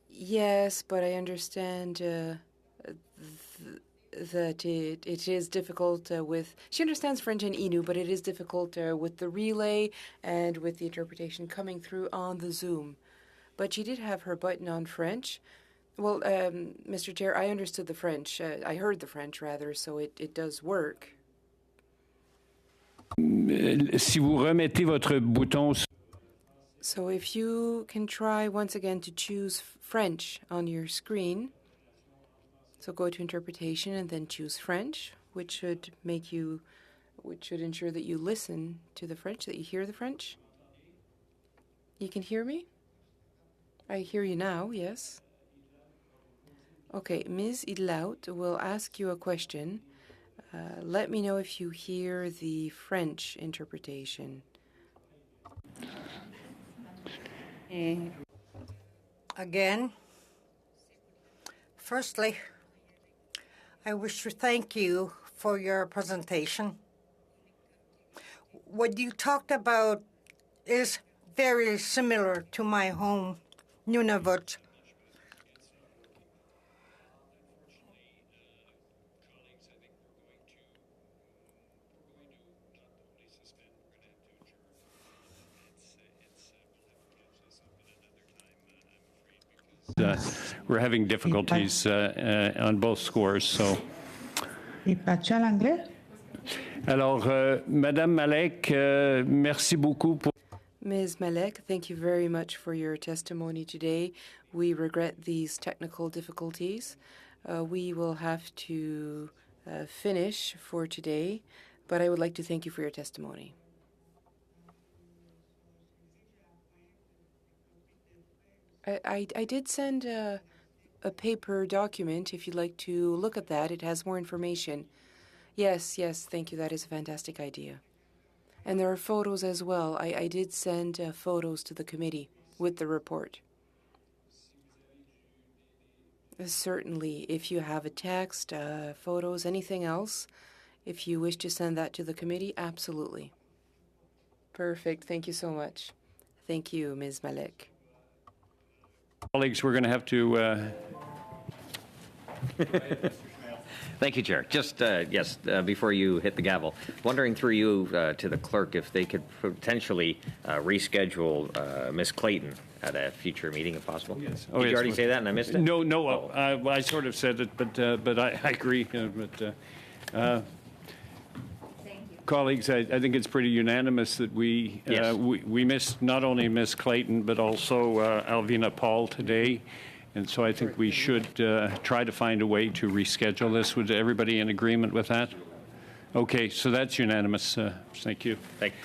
Yes, but I understand that it is difficult with... She understands French and Innu, but it is difficult with the relay and with the interpretation coming through on the Zoom. But she did have her button on French. Well, Mr. Chair, I understood the French. I heard the French, rather, so it does work. Si vous remettez votre bouton... So if you can try once again to choose French on your screen, so go to interpretation and then choose French, which should ensure that you listen to the French, that you hear the French. You can hear me? I hear you now, yes. Okay, Ms. Idlaut will ask you a question. Let me know if you hear the French interpretation. Again, firstly, I wish to thank you for your presentation. What you talked about is very similar to my home, Nunavut. We're having difficulties on both scores, so... Et pas-tu en anglais? Alors, Madame Malek, merci beaucoup pour... Ms. Malek, thank you very much for your testimony today. We regret these technical difficulties. We will have to finish for today, but I would like to thank you for your testimony. I did send a paper document. If you'd like to look at that, it has more information. Yes, thank you. That is a fantastic idea. And there are photos as well. I did send photos to the committee with the report. Certainly, if you have a text, photos, anything else, if you wish to send that to the committee, absolutely. Perfect. Thank you so much. Thank you, Ms. Malek. Colleagues, we're going to have to... Thank you, Chair. Just, yes, before you hit the gavel, wondering through you to the clerk if they could potentially reschedule Ms. Clayton at a future meeting if possible. Yes. Did you already say that and I missed it? No. I sort of said it, but I agree. Colleagues, I think it's pretty unanimous that we missed not only Ms. Clayton, but also Alvina Paul today. And so I think we should try to find a way to reschedule this. Would everybody in agreement with that? Okay, so that's unanimous. Thank you. Thank you.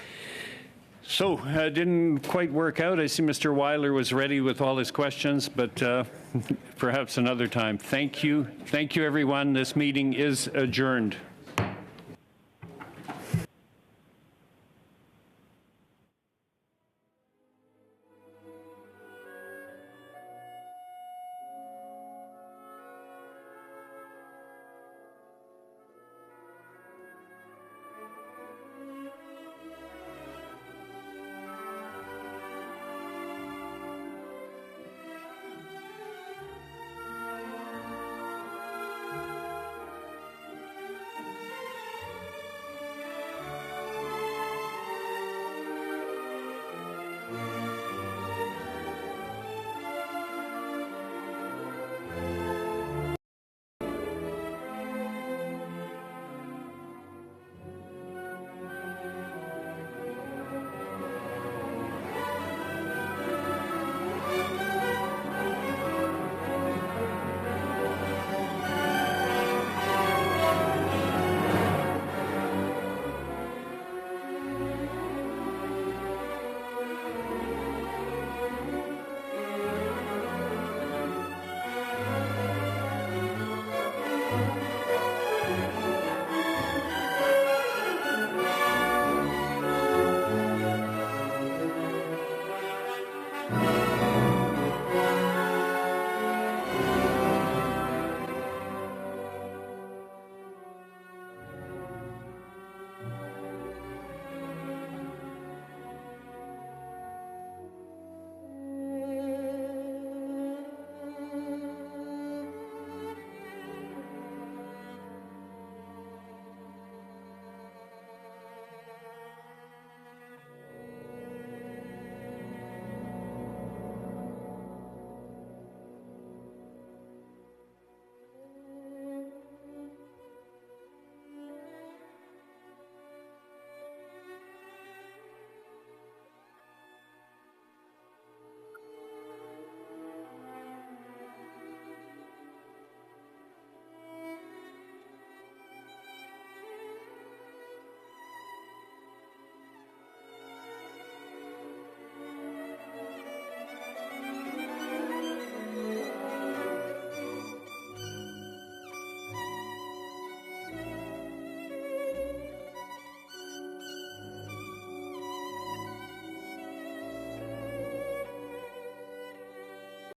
So didn't quite work out. I see Mr. Weiler was ready with all his questions, but perhaps another time. Thank you. Thank you, everyone. This meeting is adjourned.